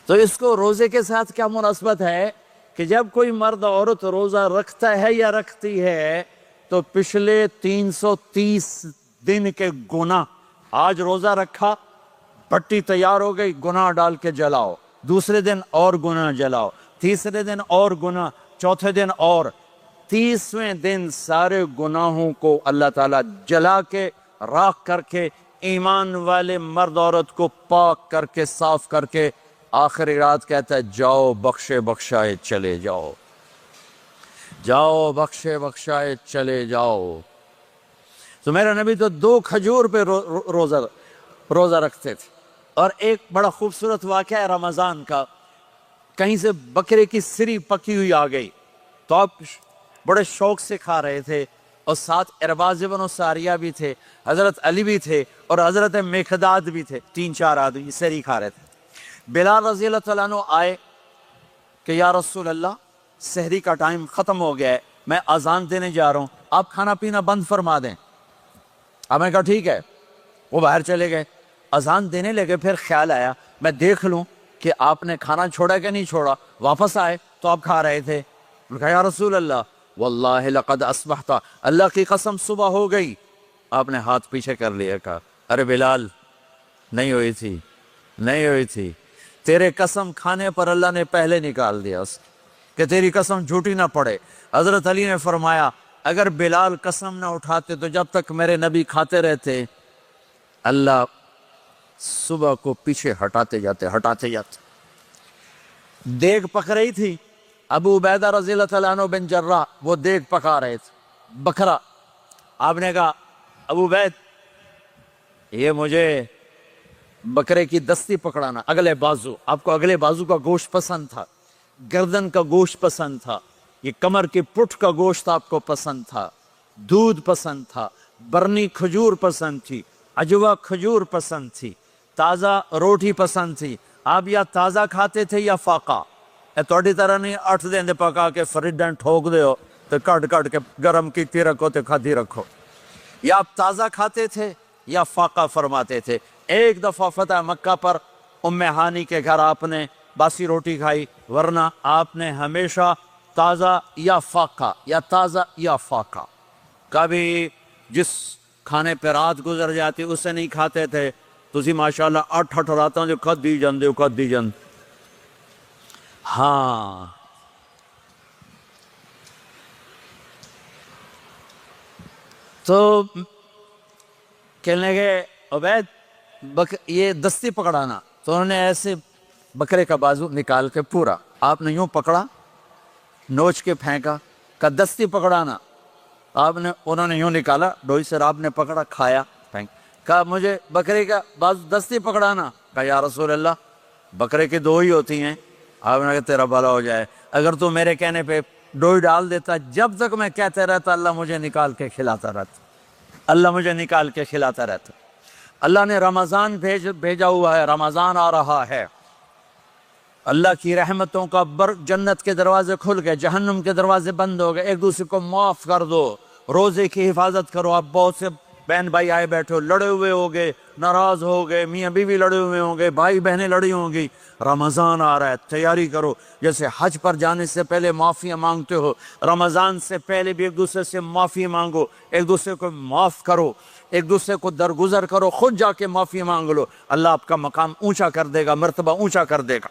[SPEAKER 1] تو اس کو روزے کے ساتھ کیا مناسبت ہے کہ جب کوئی مرد عورت روزہ رکھتا ہے یا رکھتی ہے تو پچھلے 330 دن کے گناہ آج روزہ رکھا، پٹی تیار ہو گئی، گناہ ڈال کے جلاؤ، دوسرے دن اور گناہ جلاؤ، تیسرے دن اور گناہ، چوتھے دن اور، 30ویں دن سارے گناہوں کو اللہ تعالیٰ جلا کے راکھ کر کے ایمان والے مرد عورت کو پاک کر کے صاف کر کے آخری رات کہتا ہے جاؤ بخشے بخشائے چلے جاؤ، جاؤ بخشے بخشائے چلے جاؤ۔ تو میرا نبی تو 2 کھجور پہ روزہ رکھتے تھے۔ اور ایک بڑا خوبصورت واقعہ ہے رمضان کا، کہیں سے بکرے کی سری پکی ہوئی آ گئی تو آپ بڑے شوق سے کھا رہے تھے، اور ساتھ ارباز بن ساریہ بھی تھے، حضرت علی بھی تھے، اور حضرت مقداد بھی تھے، 3-4 آدمی سری کھا رہے تھے۔ بلال رضی اللہ تعالیٰ عنہ آئے کہ یا رسول اللہ سحری کا ٹائم ختم ہو گیا ہے، میں اذان دینے جا رہا ہوں، آپ کھانا پینا بند فرما دیں۔ اب میں کہا ٹھیک ہے، وہ باہر چلے گئے، اذان دینے لگے، پھر خیال آیا میں دیکھ لوں کہ آپ نے کھانا چھوڑا کہ نہیں چھوڑا، واپس آئے تو آپ کھا رہے تھے۔ میں کہا یا رسول اللہ واللہ لقد اصبحت، اللہ کی قسم صبح ہو گئی۔ آپ نے ہاتھ پیچھے کر لیا، کہا ارے بلال نہیں ہوئی تھی، نہیں ہوئی تھی، تیرے قسم کھانے پر اللہ نے پہلے نکال دیا اس کہ تیری قسم جھوٹی نہ پڑے۔ حضرت علی نے فرمایا اگر بلال قسم نہ اٹھاتے تو جب تک میرے نبی کھاتے رہتے اللہ صبح کو پیچھے ہٹاتے جاتے۔ دیگ پک رہی تھی، ابو عبیدہ رضی اللہ تعالیٰ عنہ بن جراح وہ دیگ پکا رہے تھے، بکرا۔ آپ نے کہا ابو عبید یہ مجھے بکرے کی دستی پکڑانا، اگلے بازو، آپ کو اگلے بازو کا گوشت پسند تھا، گردن کا گوشت پسند تھا، یہ کمر کی پٹھ کا گوشت آپ کو پسند تھا، دودھ پسند تھا، برنی کھجور پسند تھی، عجوا کھجور پسند تھی، تازہ روٹی پسند تھی۔ آپ یا تازہ کھاتے تھے یا فاقہ، توڑی طرح نہیں 8 دن پکا کے فریڈن ٹھوک دے ہو تو کٹ کے گرم کی رکھو تو کھاتی رکھو، یا آپ تازہ کھاتے تھے یا فاقہ فرماتے تھے۔ ایک دفعہ فتح مکہ پر ام ہانی کے گھر آپ نے باسی روٹی کھائی، ورنہ آپ نے ہمیشہ تازہ یا فاقہ یا تازہ یا فاقہ، کبھی جس کھانے پہ رات گزر جاتی اسے نہیں کھاتے تھے۔ تسی ماشاءاللہ 8 راتاں جو کھدی جان۔ ہاں تو کہنے لگے عبید یہ دستی پکڑانا، تو انہوں نے ایسے بکرے کا بازو نکال کے پورا آپ نے یوں پکڑا، نوچ کے پھینکا، کہ دستی پکڑانا، انہوں نے یوں نکالا ڈوئی سے، آپ نے پکڑا کھایا پھینک، کہا مجھے بکرے کا بازو دستی پکڑانا، کہا یا رسول اللہ بکرے کی 2 ہی ہوتی ہیں۔ آپ نے کہا تیرا بھلا ہو جائے، اگر تو میرے کہنے پہ ڈوئی ڈال دیتا، جب تک میں کہتے رہتا اللہ مجھے نکال کے کھلاتا رہتا، اللہ مجھے نکال کے کھلاتا رہتا۔ اللہ نے رمضان بھیجا ہوا ہے، رمضان آ رہا ہے، اللہ کی رحمتوں کا جنت کے دروازے کھل گئے، جہنم کے دروازے بند ہو گئے، ایک دوسرے کو معاف کر دو، روزے کی حفاظت کرو۔ آپ بہت سے بہن بھائی آئے بیٹھے ہو، لڑے ہوئے ہوگے، ناراض ہو گئے، میاں بیوی لڑے ہوئے ہوں گے، بھائی بہنیں لڑی ہوں گی، رمضان آ رہا ہے، تیاری کرو۔ جیسے حج پر جانے سے پہلے معافیاں مانگتے ہو، رمضان سے پہلے بھی ایک دوسرے سے معافی مانگو، ایک دوسرے کو معاف کرو، ایک دوسرے کو درگزر کرو، خود جا کے معافی مانگ لو، اللہ آپ کا مقام اونچا کر دے گا، مرتبہ اونچا کر دے گا۔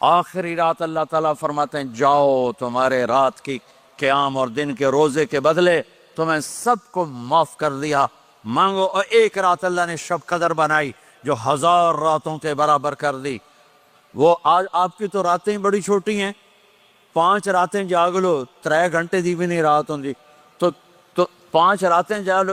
[SPEAKER 1] آخری رات اللہ تعالیٰ فرماتے ہیں جاؤ، تمہارے رات کی قیام اور دن کے روزے کے بدلے تمہیں سب کو معاف کر دیا، مانگو۔ اور ایک رات اللہ نے شب قدر بنائی جو 1000 راتوں کے برابر کر دی۔ وہ آج آپ کی تو راتیں بڑی چھوٹی ہیں، 5 راتیں جاگ لو، 3 گھنٹے دی بھی نہیں رات ہوں، تو 5 راتیں جاگ لو،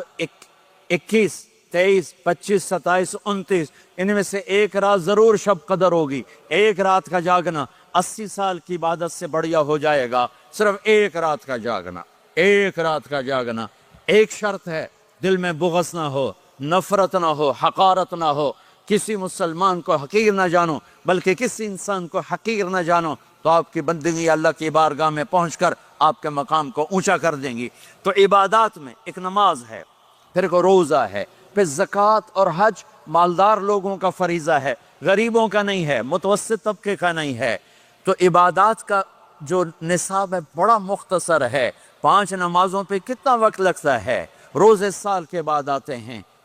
[SPEAKER 1] 21 23 25 27 29، ان میں سے ایک رات ضرور شب قدر ہوگی۔ ایک رات کا جاگنا 80 سال کی عبادت سے بڑھیا ہو جائے گا، صرف ایک رات کا جاگنا، ایک رات کا جاگنا۔ ایک شرط ہے، دل میں بغض نہ ہو، نفرت نہ ہو، حقارت نہ ہو، کسی مسلمان کو حقیر نہ جانو، بلکہ کسی انسان کو حقیر نہ جانو، تو آپ کی بندگی اللہ کی بارگاہ میں پہنچ کر آپ کے مقام کو اونچا کر دیں گی۔ تو عبادات میں ایک نماز ہے، پھر ایک روزہ ہے، پھر زکوٰۃ اور حج مالدار لوگوں کا فریضہ ہے، غریبوں کا نہیں ہے، متوسط طبقے کا نہیں ہے۔ تو عبادات کا جو نصاب ہے بڑا مختصر ہے، 5 نمازوں پہ کتنا وقت لگتا ہے، روزے سال کے بعد آتے ہیں،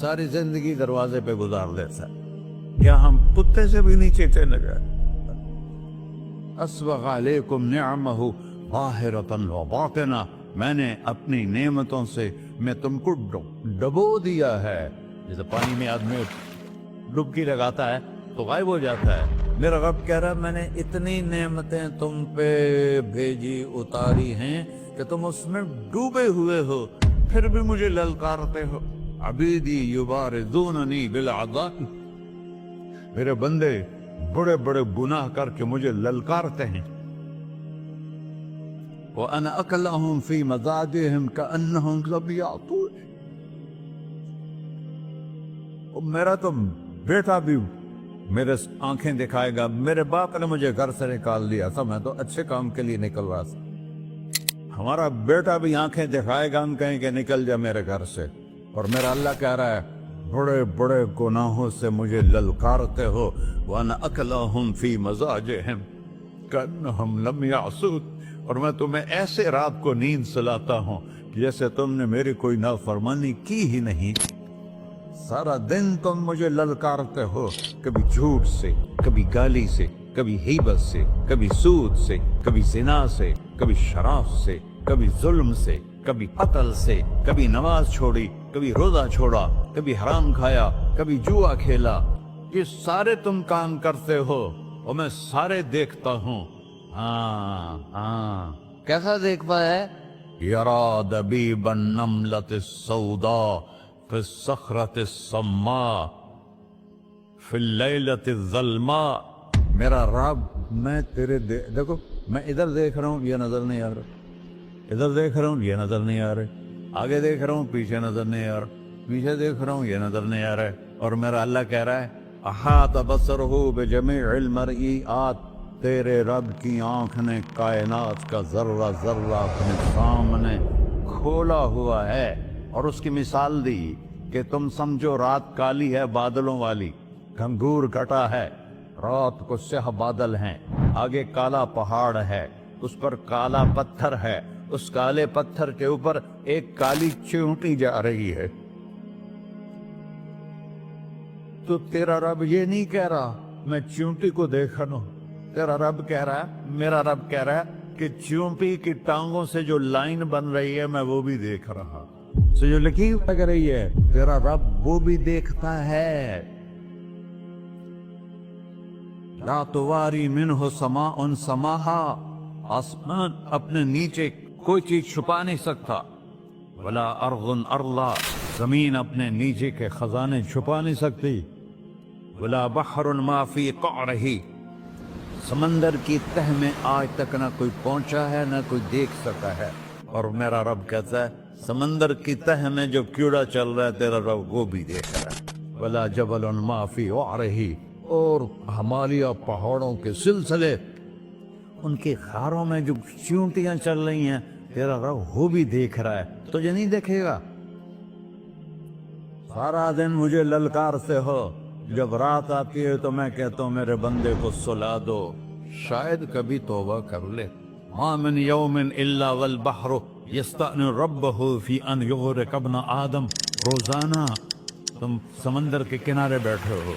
[SPEAKER 2] ساری زندگی دروازے پہ گزار دیتا ہے، کیا ہم کتے سے بھی نیچے چلے گئے؟ اسبغ علیکم نعمہ ظاہرۃ و باطنہ، میں نے اپنی نعمتوں سے میں تم کو ڈبو دیا ہے. جیسے پانی میں آدمی ڈبکی لگاتا ہے تو غائب ہو جاتا ہے. میرا رب کہہ رہا ہے میں نے اتنی نعمتیں تم پہ بھیجی اتاری ہیں کہ تم اس میں ڈوبے ہوئے ہو، پھر بھی مجھے للکارتے ہو. عبیدی یبارزوننی بالعذاب، میرے بندے بڑے بڑے گناہ کر کے مجھے للکارتے ہیں. وَأَنَا أَكْلَهُمْ فِي مَزَاجِهِمْ كَأَنَّهُمْ لَمْ يَعْطُونِ، میرا تو بیٹا بھی میرے آنکھیں دکھائے گا. میرے باپ نے مجھے گھر سے نکال دیا تھا، میں تو اچھے کام کے لیے نکل رہا تھا. ہمارا بیٹا بھی آنکھیں دکھائے گا، ہم کہیں کہ نکل جا میرے گھر سے. اور میرا اللہ کہہ رہا ہے بڑے بڑے گناہوں سے مجھے للکارتے ہو. وَأَنَا أَكْلَهُمْ فِي مَزَاجِهِمْ كَأَنَّهُمْ لَمْ يَعْصُونِ، اور میں تمہیں ایسے رات کو نیند سلاتا ہوں کہ جیسے تم نے میری کوئی نافرمانی کی ہی نہیں. سارا دن تم مجھے للکارتے ہو، کبھی جھوٹ سے، کبھی گالی سے، کبھی غیبت سے، کبھی سود سے، کبھی زنا سے، کبھی شراب سے، کبھی ظلم سے، کبھی قتل سے، کبھی نماز چھوڑی، کبھی روزہ چھوڑا، کبھی حرام کھایا، کبھی جوا کھیلا. یہ سارے تم کام کرتے ہو اور میں سارے دیکھتا ہوں. ہاں ہاں، کیسا دیکھ پایا؟ یرا دبیب النملۃ السوداء فی الصخرۃ الصماء فی اللیلۃ الظلماء. میرا رب میں تیرے دیکھو، میں ادھر دیکھ رہا ہوں یہ نظر نہیں آ رہا، ادھر دیکھ رہا ہوں یہ نظر نہیں آ رہے، آگے دیکھ رہا ہوں پیچھے نظر نہیں آ رہا، پیچھے دیکھ رہا ہوں یہ نظر نہیں آ رہا ہے. اور میرا اللہ کہہ رہا ہے احاط بصرہ بجمیع المرئیات، تیرے رب کی آنکھ نے کائنات کا ذرہ ذرہ اپنے سامنے کھولا ہوا ہے. اور اس کی مثال دی کہ تم سمجھو رات کالی ہے بادلوں والی، گھنگور گھٹا ہے، رات کو سیاہ بادل ہیں، آگے کالا پہاڑ ہے، اس پر کالا پتھر ہے، اس کالے پتھر کے اوپر ایک کالی چیونٹی جا رہی ہے. تو تیرا رب یہ نہیں کہہ رہا میں چیونٹی کو دیکھ رہا ہوں، تیرا رب کہہ رہا ہے، میرا رب کہہ رہا ہے کہ چیونٹی کی ٹانگوں سے جو لائن بن رہی ہے میں وہ بھی دیکھ رہا. سے جو لکیر لگ رہی ہے تیرا رب وہ بھی دیکھتا ہے. لا تواری منہ سماء سماہا، آسمان اپنے نیچے کوئی چیز چھپا نہیں سکتا. ولا ارض ارضا، زمین اپنے نیچے کے خزانے چھپا نہیں سکتی. ولا بحر ما فی قعرہ، سمندر کی تہ میں آج تک نہ کوئی پہنچا ہے نہ کوئی دیکھ سکا ہے. اور میرا رب کہتا ہے سمندر کی تہ میں جو کیڑا چل رہا ہے تیرا رب وہ بھی دیکھ رہا ہے. ولا جبل ما فی وعرہ، اور ہمالیہ پہاڑوں کے سلسلے، ان کے خاروں میں جو چیونٹیاں چل رہی ہیں تیرا رب وہ بھی دیکھ رہا ہے. تجھے نہیں دیکھے گا؟ سارا دن مجھے للکارتے ہو، جب رات آتی ہے تو میں کہتا ہوں میرے بندے کو سلا دو، شاید کبھی توبہ کر لے. ما من یوم الا والبحر یستأن ربہ فی ان یغرق ابن آدم. روزانہ تم سمندر کے کنارے بیٹھے ہو،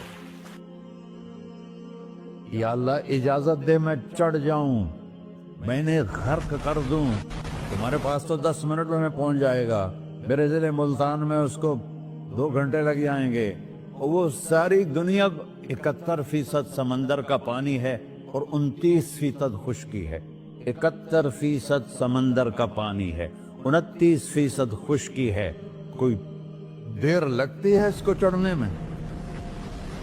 [SPEAKER 2] یا اللہ اجازت دے میں چڑھ جاؤں، میں نے غرق کر دوں. تمہارے پاس تو 10 منٹ میں پہنچ جائے گا، میرے ضلع ملتان میں اس کو 2 گھنٹے لگ جائیں گے. وہ ساری دنیا 71% سمندر کا پانی ہے اور 29% خشکی ہے. 71% سمندر کا پانی ہے، 29% خشکی ہے. کوئی دیر لگتی ہے اس کو چڑھنے میں؟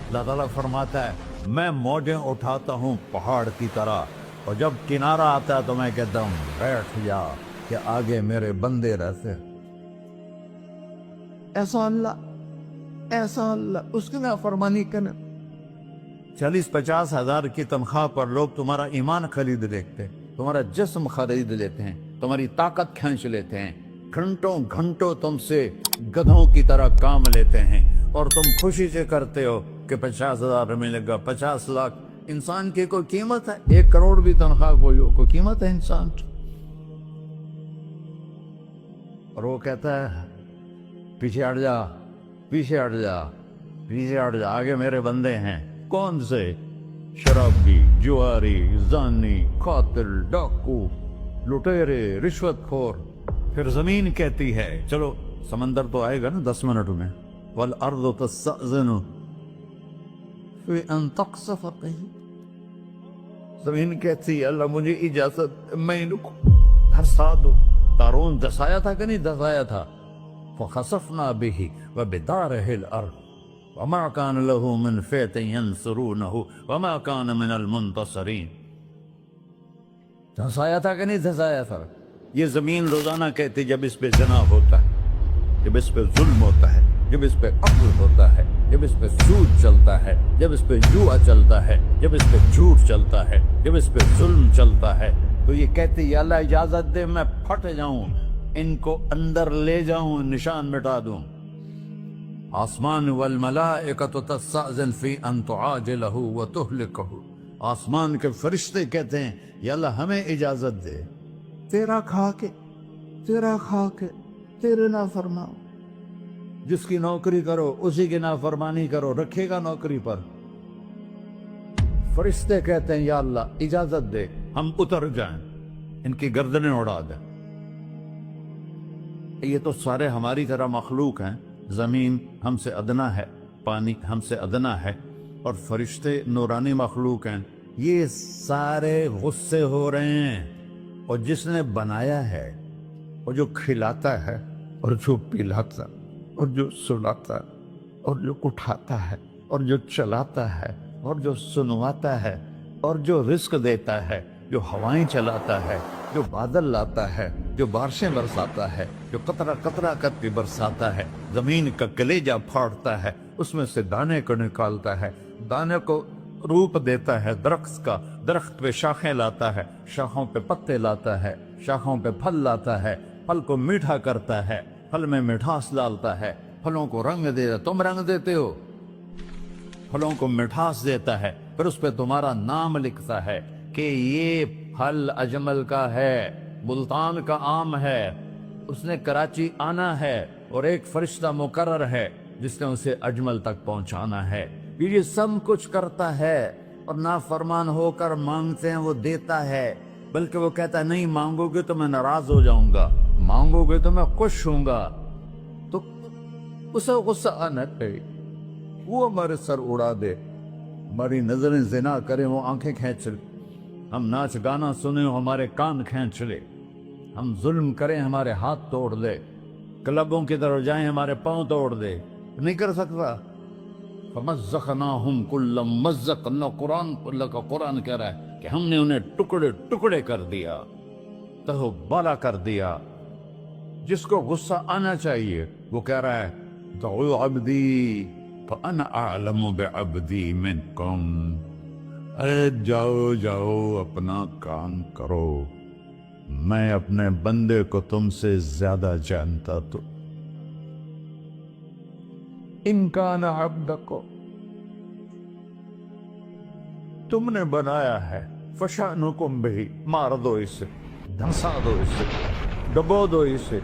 [SPEAKER 2] اللہ تعالیٰ فرماتا ہے میں موجیں اٹھاتا ہوں پہاڑ کی طرح، اور جب کنارہ آتا ہے تو میں کہتا ہوں بیٹھ جا کہ آگے میرے بندے رہتے. ایسا اللہ اس کی نافرمانی کرنا. 40-50 ہزار کی تنخواہ پر لوگ تمہارا ایمان خرید لیتے، تمہارا جسم خرید لیتے ہیں، تمہاری طاقت کھینچ لیتے ہیں، گھنٹوں گھنٹوں تم سے گدھوں کی طرح کام لیتے ہیں، اور تم خوشی سے کرتے ہو کہ 50,000 ملے گا، 50 لاکھ. انسان کی کوئی قیمت ہے؟ 1 کروڑ بھی تنخواہ کوئی قیمت ہے انسان؟ اور وہ کہتا ہے پیچھے ہٹ جا، پیچھے ہٹ جا، پیچھے ہٹ جا، آگے میرے بندے ہیں۔ کون سے؟ شرابی، جواری، زانی، قاتل، ڈاکو، لٹیرے، رشوت خور۔ پھر زمین کہتی ہے، چلو سمندر تو آئے گا نا 10 منٹ میں، والارض تستأذن فی ان تقصف قیل، زمین کہتی ہے اللہ مجھے اجازت، میں ان کو دھسا دو۔ قارون دھسایا تھا کہ نہیں دھسایا تھا؟ فخسفنا به وبداره الارض وما كان له من فئة ينصرونه وما كان من المنتصرين۔ دھسایا تھا کہ نہیں دھسایا تھا؟ یہ زمین روزانہ کہتی جب اس پہ زنا ہوتا ہے، جب اس پہ ظلم ہوتا ہے، جب اس پہ قتل ہوتا ہے، جب اس پہ سود چلتا ہے، جب اس پہ جوا چلتا ہے، جب اس پہ جھوٹ چلتا ہے، جب اس پہ ظلم چلتا ہے، تو یہ کہتی یا اللہ اجازت دے میں پھٹ جاؤں، ان کو اندر لے جاؤں، نشان مٹا دوں۔ آسمان والملائکۃ تستأذن فی ان تعاجلہ وتہلکہ، آسمان کے فرشتے کہتے ہیں یا اللہ ہمیں اجازت دے، تیرا کھا کے تیرے نافرماؤ، جس کی نوکری کرو اسی کی نافرمانی کرو، رکھے گا نوکری پر؟ فرشتے کہتے ہیں یا اللہ اجازت دے ہم اتر جائیں، ان کی گردنیں اڑا دیں۔ یہ تو سارے ہماری طرح مخلوق ہیں، زمین ہم سے ادنا ہے، پانی ہم سے ادنا ہے، اور فرشتے نورانی مخلوق ہیں، یہ سارے غصے ہو رہے ہیں۔ اور جس نے بنایا ہے، اور جو کھلاتا ہے، اور جو پلاتا، اور جو سلاتا، اور جو اٹھاتا ہے، اور جو چلاتا ہے، اور جو سنواتا ہے، اور جو رزق دیتا ہے، جو ہوائیں چلاتا ہے، جو بادل لاتا ہے، جو بارشیں برساتا ہے، جو قطرہ قطرہ کر کے برساتا ہے، زمین کا کلیجہ پھاڑتا ہے، اس میں سے دانے کو نکالتا ہے، دانے کو روپ دیتا ہے درخت کا، درخت پہ شاخیں لاتا ہے، شاخوں پہ پتے لاتا ہے، شاخوں پہ پھل لاتا ہے، پھل کو میٹھا کرتا ہے، پھل میں مٹھاس ڈالتا ہے، پھلوں کو رنگ دیتا ہے، تم رنگ دیتے ہو، پھلوں کو مٹھاس دیتا ہے، پھر اس پہ تمہارا نام لکھتا ہے کہ یہ پھل اجمل کا ہے، ملتان کا آم ہے، اس نے کراچی آنا ہے، اور ایک فرشتہ مقرر ہے جس نے اسے اجمل تک پہنچانا ہے۔ یہ سب کچھ کرتا ہے، اور نافرمان ہو کر مانگتے ہیں وہ دیتا ہے، بلکہ وہ کہتا ہے نہیں مانگو گے تو میں ناراض ہو جاؤں گا، مانگو گے تو میں خوش ہوں گا۔ تو اسے غصہ آنا چاہیے، وہ ہمارے سر اڑا دے، ہماری نظریں زنا کریں وہ آنکھیں کھینچ لے، ہم ناچ گانا سنیں ہمارے کان کھینچ لے، ہم ظلم کریں ہمارے ہاتھ توڑ دے، کلبوں کی طرف جائیں ہمارے پاؤں توڑ دے، نہیں کر سکتا۔ فَمَزَّقْنَاهُمْ كُلَّ مُمَزَّقٍ، اللہ کا قرآن کہہ رہا ہے کہ ہم نے انہیں ٹکڑے ٹکڑے کر دیا، تہو بالا کر دیا۔ جس کو غصہ آنا چاہیے وہ کہہ رہا ہے دعو عبدی فَأَنَا أَعْلَمُ بِعَبْدِي مِنْكُمْ، ارے جاؤ جاؤ اپنا کام کرو، میں اپنے بندے کو تم سے زیادہ جانتا۔ تو ان کان عبدکو، تم نے بنایا ہے، فشانکم بہی، مار دو اسے، دھسا دو اسے، ڈبو دو اسے،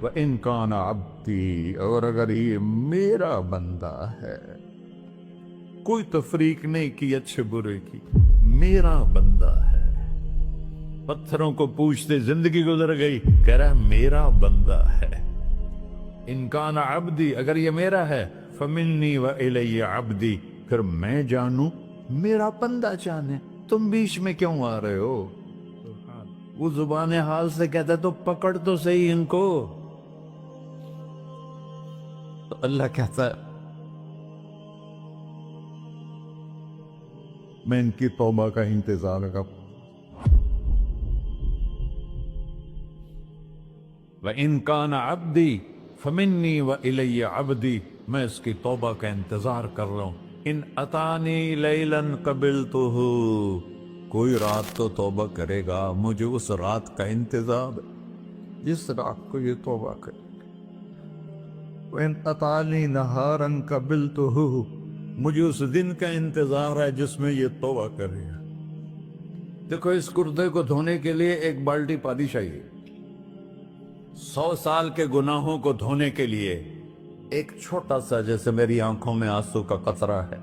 [SPEAKER 2] وَإِن كَانَ عَبْدِي، اور اگر یہ میرا بندہ ہے، کوئی تفریق نہیں کی اچھے برے کی، میرا بندہ ہے۔ پتھروں کو پوچھتے زندگی گزر گئی، کہہ رہا ہے میرا بندہ ہے۔ ان کان عبدی، اگر یہ میرا ہے، فمنی وإلی عبدی، پھر میں جانوں میرا بندہ جانے، تم بیچ میں کیوں آ رہے ہو؟ وہ زبان حال سے کہتا ہے تو پکڑ تو صحیح ان کو۔ تو اللہ کہتا ہے میں ان کی توبہ کا انتظار کروں۔ وَإِن كَانَ عَبْدِي فَمِنِّي وَإِلَيَّ عَبْدِي، میں اس کی توبہ کا انتظار کر رہا ہوں۔ ان اتانی لیلاً قبلتہ، کوئی رات تو توبہ کرے گا، مجھے اس رات کا انتظار ہے جس رات کو یہ توبہ کرے گا۔ وَإِن أَتَانِي نَهَارًا قَبِلْتُهُ، مجھے اس دن کا انتظار ہے جس میں یہ توبہ کرے گا۔ دیکھو اس کردے کو دھونے کے لیے ایک بالٹی پانی چاہیے، 100 سال کے گناہوں کو دھونے کے لیے ایک چھوٹا سا جیسے میری آنکھوں میں آنسو کا قطرہ ہے،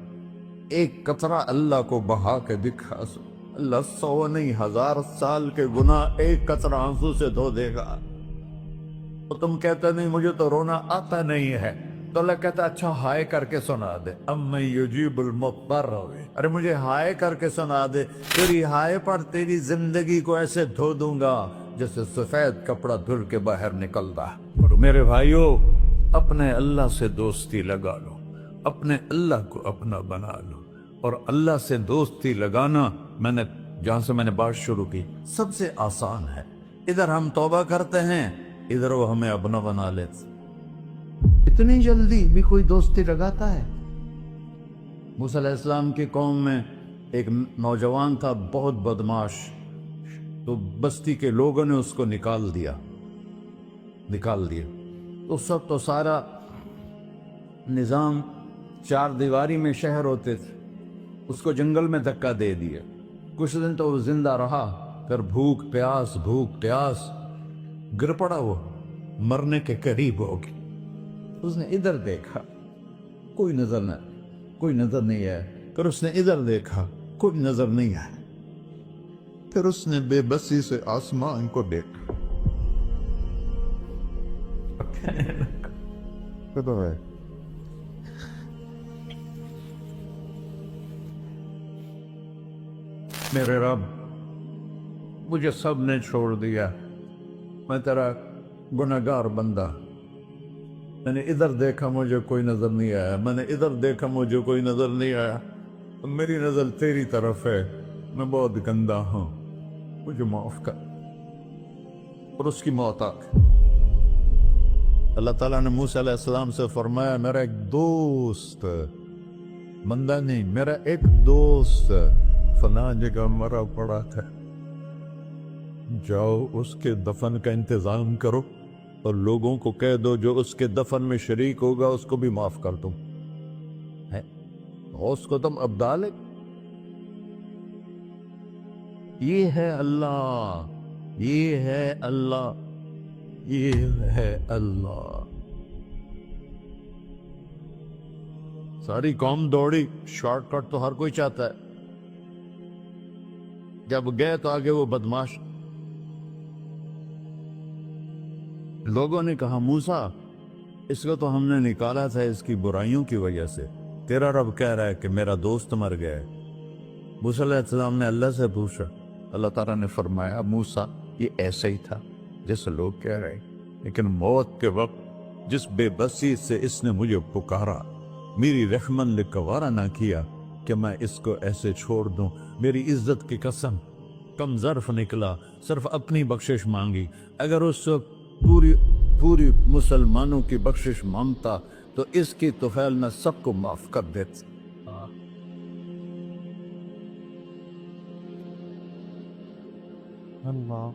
[SPEAKER 2] ایک قطرہ اللہ کو بہا کے دکھا، اللہ 100 نہیں 1000 سال کے گناہ ایک قطرہ آنسو سے دھو دے گا۔ تو تم کہتے نہیں مجھے تو رونا آتا نہیں ہے، تو اللہ کہتا اچھا ہائے کر کے سنا دے، اَمَّن یُجِیبُ الْمُضْطَرَّ، ارے مجھے ہائے کر کے سنا دے، تیری ہائے پر تیری زندگی کو ایسے دھو دوں گا جیسے سفید کپڑا دھل کے باہر نکلتا۔ اور میرے بھائیو، اپنے اللہ سے دوستی لگا لو، اپنے اللہ کو اپنا بنا لو، اور اللہ سے دوستی لگانا جہاں سے میں نے بات شروع کی سب سے آسان ہے۔ ادھر ہم توبہ کرتے ہیں، ادھر وہ ہمیں اپنا بنا لیتے، اتنی جلدی بھی کوئی دوستی لگاتا ہے؟ موسیٰ علیہ السلام کی قوم میں ایک نوجوان تھا بہت بدماش، تو بستی کے لوگوں نے اس کو نکال دیا۔ اس وقت تو سارا نظام 4 دیواری میں شہر ہوتے تھے، اس کو جنگل میں دھکا دے دیا۔ کچھ دن تو وہ زندہ رہا، پھر بھوک پیاس گر پڑا، وہ مرنے کے قریب ہو گیا۔ اس نے ادھر دیکھا، کوئی نظر نہیں ہے، پھر اس نے ادھر دیکھا، کوئی نظر نہیں ہے، پھر اس نے بے بسی سے آسمان کو دیکھا۔ میرے رب، مجھے سب نے چھوڑ دیا، میں تیرا گنہگار بندہ، میں نے ادھر دیکھا مجھے کوئی نظر نہیں آیا، میں نے ادھر دیکھا مجھے کوئی نظر نہیں آیا، میری نظر تیری طرف ہے، میں بہت گندا ہوں، مجھے معاف کر۔ اور اس کی موت آ گئی۔ اللہ تعالیٰ نے موسیٰ علیہ السلام سے فرمایا میرا ایک دوست، بندہ نہیں، میرا ایک دوست فلاں جگہ مرا پڑا تھا، جاؤ اس کے دفن کا انتظام کرو اور لوگوں کو کہہ دو جو اس کے دفن میں شریک ہوگا اس کو بھی معاف کر دوں۔ اس کو تم ابدال ہے، یہ ہے اللہ، یہ ہے اللہ، یہ ہے اللہ۔ ساری قوم دوڑی، شارٹ کٹ تو ہر کوئی چاہتا ہے، جب گئے تو آگے وہ بدماش۔ لوگوں نے کہا موسیٰ اس کو تو ہم نے نکالا تھا اس کی برائیوں کی وجہ سے، تیرا رب کہہ رہا ہے کہ میرا دوست مر گیا ہے۔ موسیٰ علیہ السلام نے اللہ سے پوچھا، اللہ تعالیٰ نے فرمایا موسیٰ یہ ایسا ہی تھا جیسے لوگ کہہ رہے، لیکن موت کے وقت جس بے بسی سے اس نے مجھے پکارا، میری رحمت نے گوارا نہ کیا کہ میں اس کو ایسے چھوڑ دوں، میری عزت کی قسم کم ظرف نکلا، صرف اپنی بخشش مانگی، اگر اس وقت پوری مسلمانوں کی بخشش مانگتا تو اس کی طفیل میں سب کو معاف کر دیتا۔ اللہ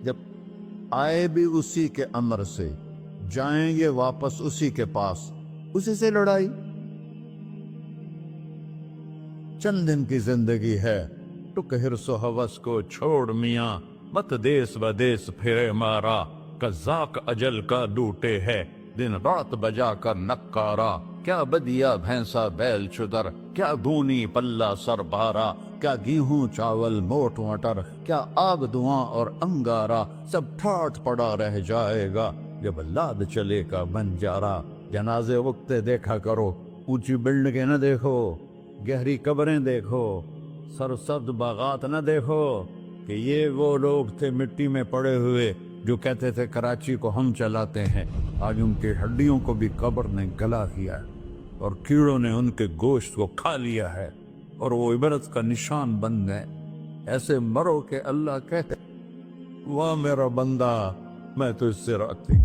[SPEAKER 2] جب آئے بھی اسی کے امر سے، جائیں گے واپس اسی کے پاس، اسی سے لڑائی۔ چند دن کی زندگی ہے، ٹک حرص و ہوس کو چھوڑ میاں، مت دیس بدیس پھرے مارا، قذاق اجل کا ڈوٹے ہے، دن رات بجا کر نکارا، کیا بدیا بھینسا بیل چدر، کیا گونی پلہ سر بارا، کیا گیہوں چاول موٹ مٹر، کیا آب دھواں اور انگارا، سب ٹھاٹ پڑا رہ جائے گا جب لاد چلے کا بنجارا۔ جنازے وقتے دیکھا کرو، اونچی بلڈنگیں نہ دیکھو، گہری قبریں دیکھو، سرسبز باغات نہ دیکھو کہ یہ وہ لوگ تھے مٹی میں پڑے ہوئے جو کہتے تھے کراچی کو ہم چلاتے ہیں، آج ان کی ہڈیوں کو بھی قبر نے گلا کیا ہے اور کیڑوں نے ان کے گوشت کو کھا لیا ہے اور وہ عبرت کا نشان بن گئے۔ ایسے مرو کہ اللہ کہتے واہ میرا بندہ میں تو اس سے راضی۔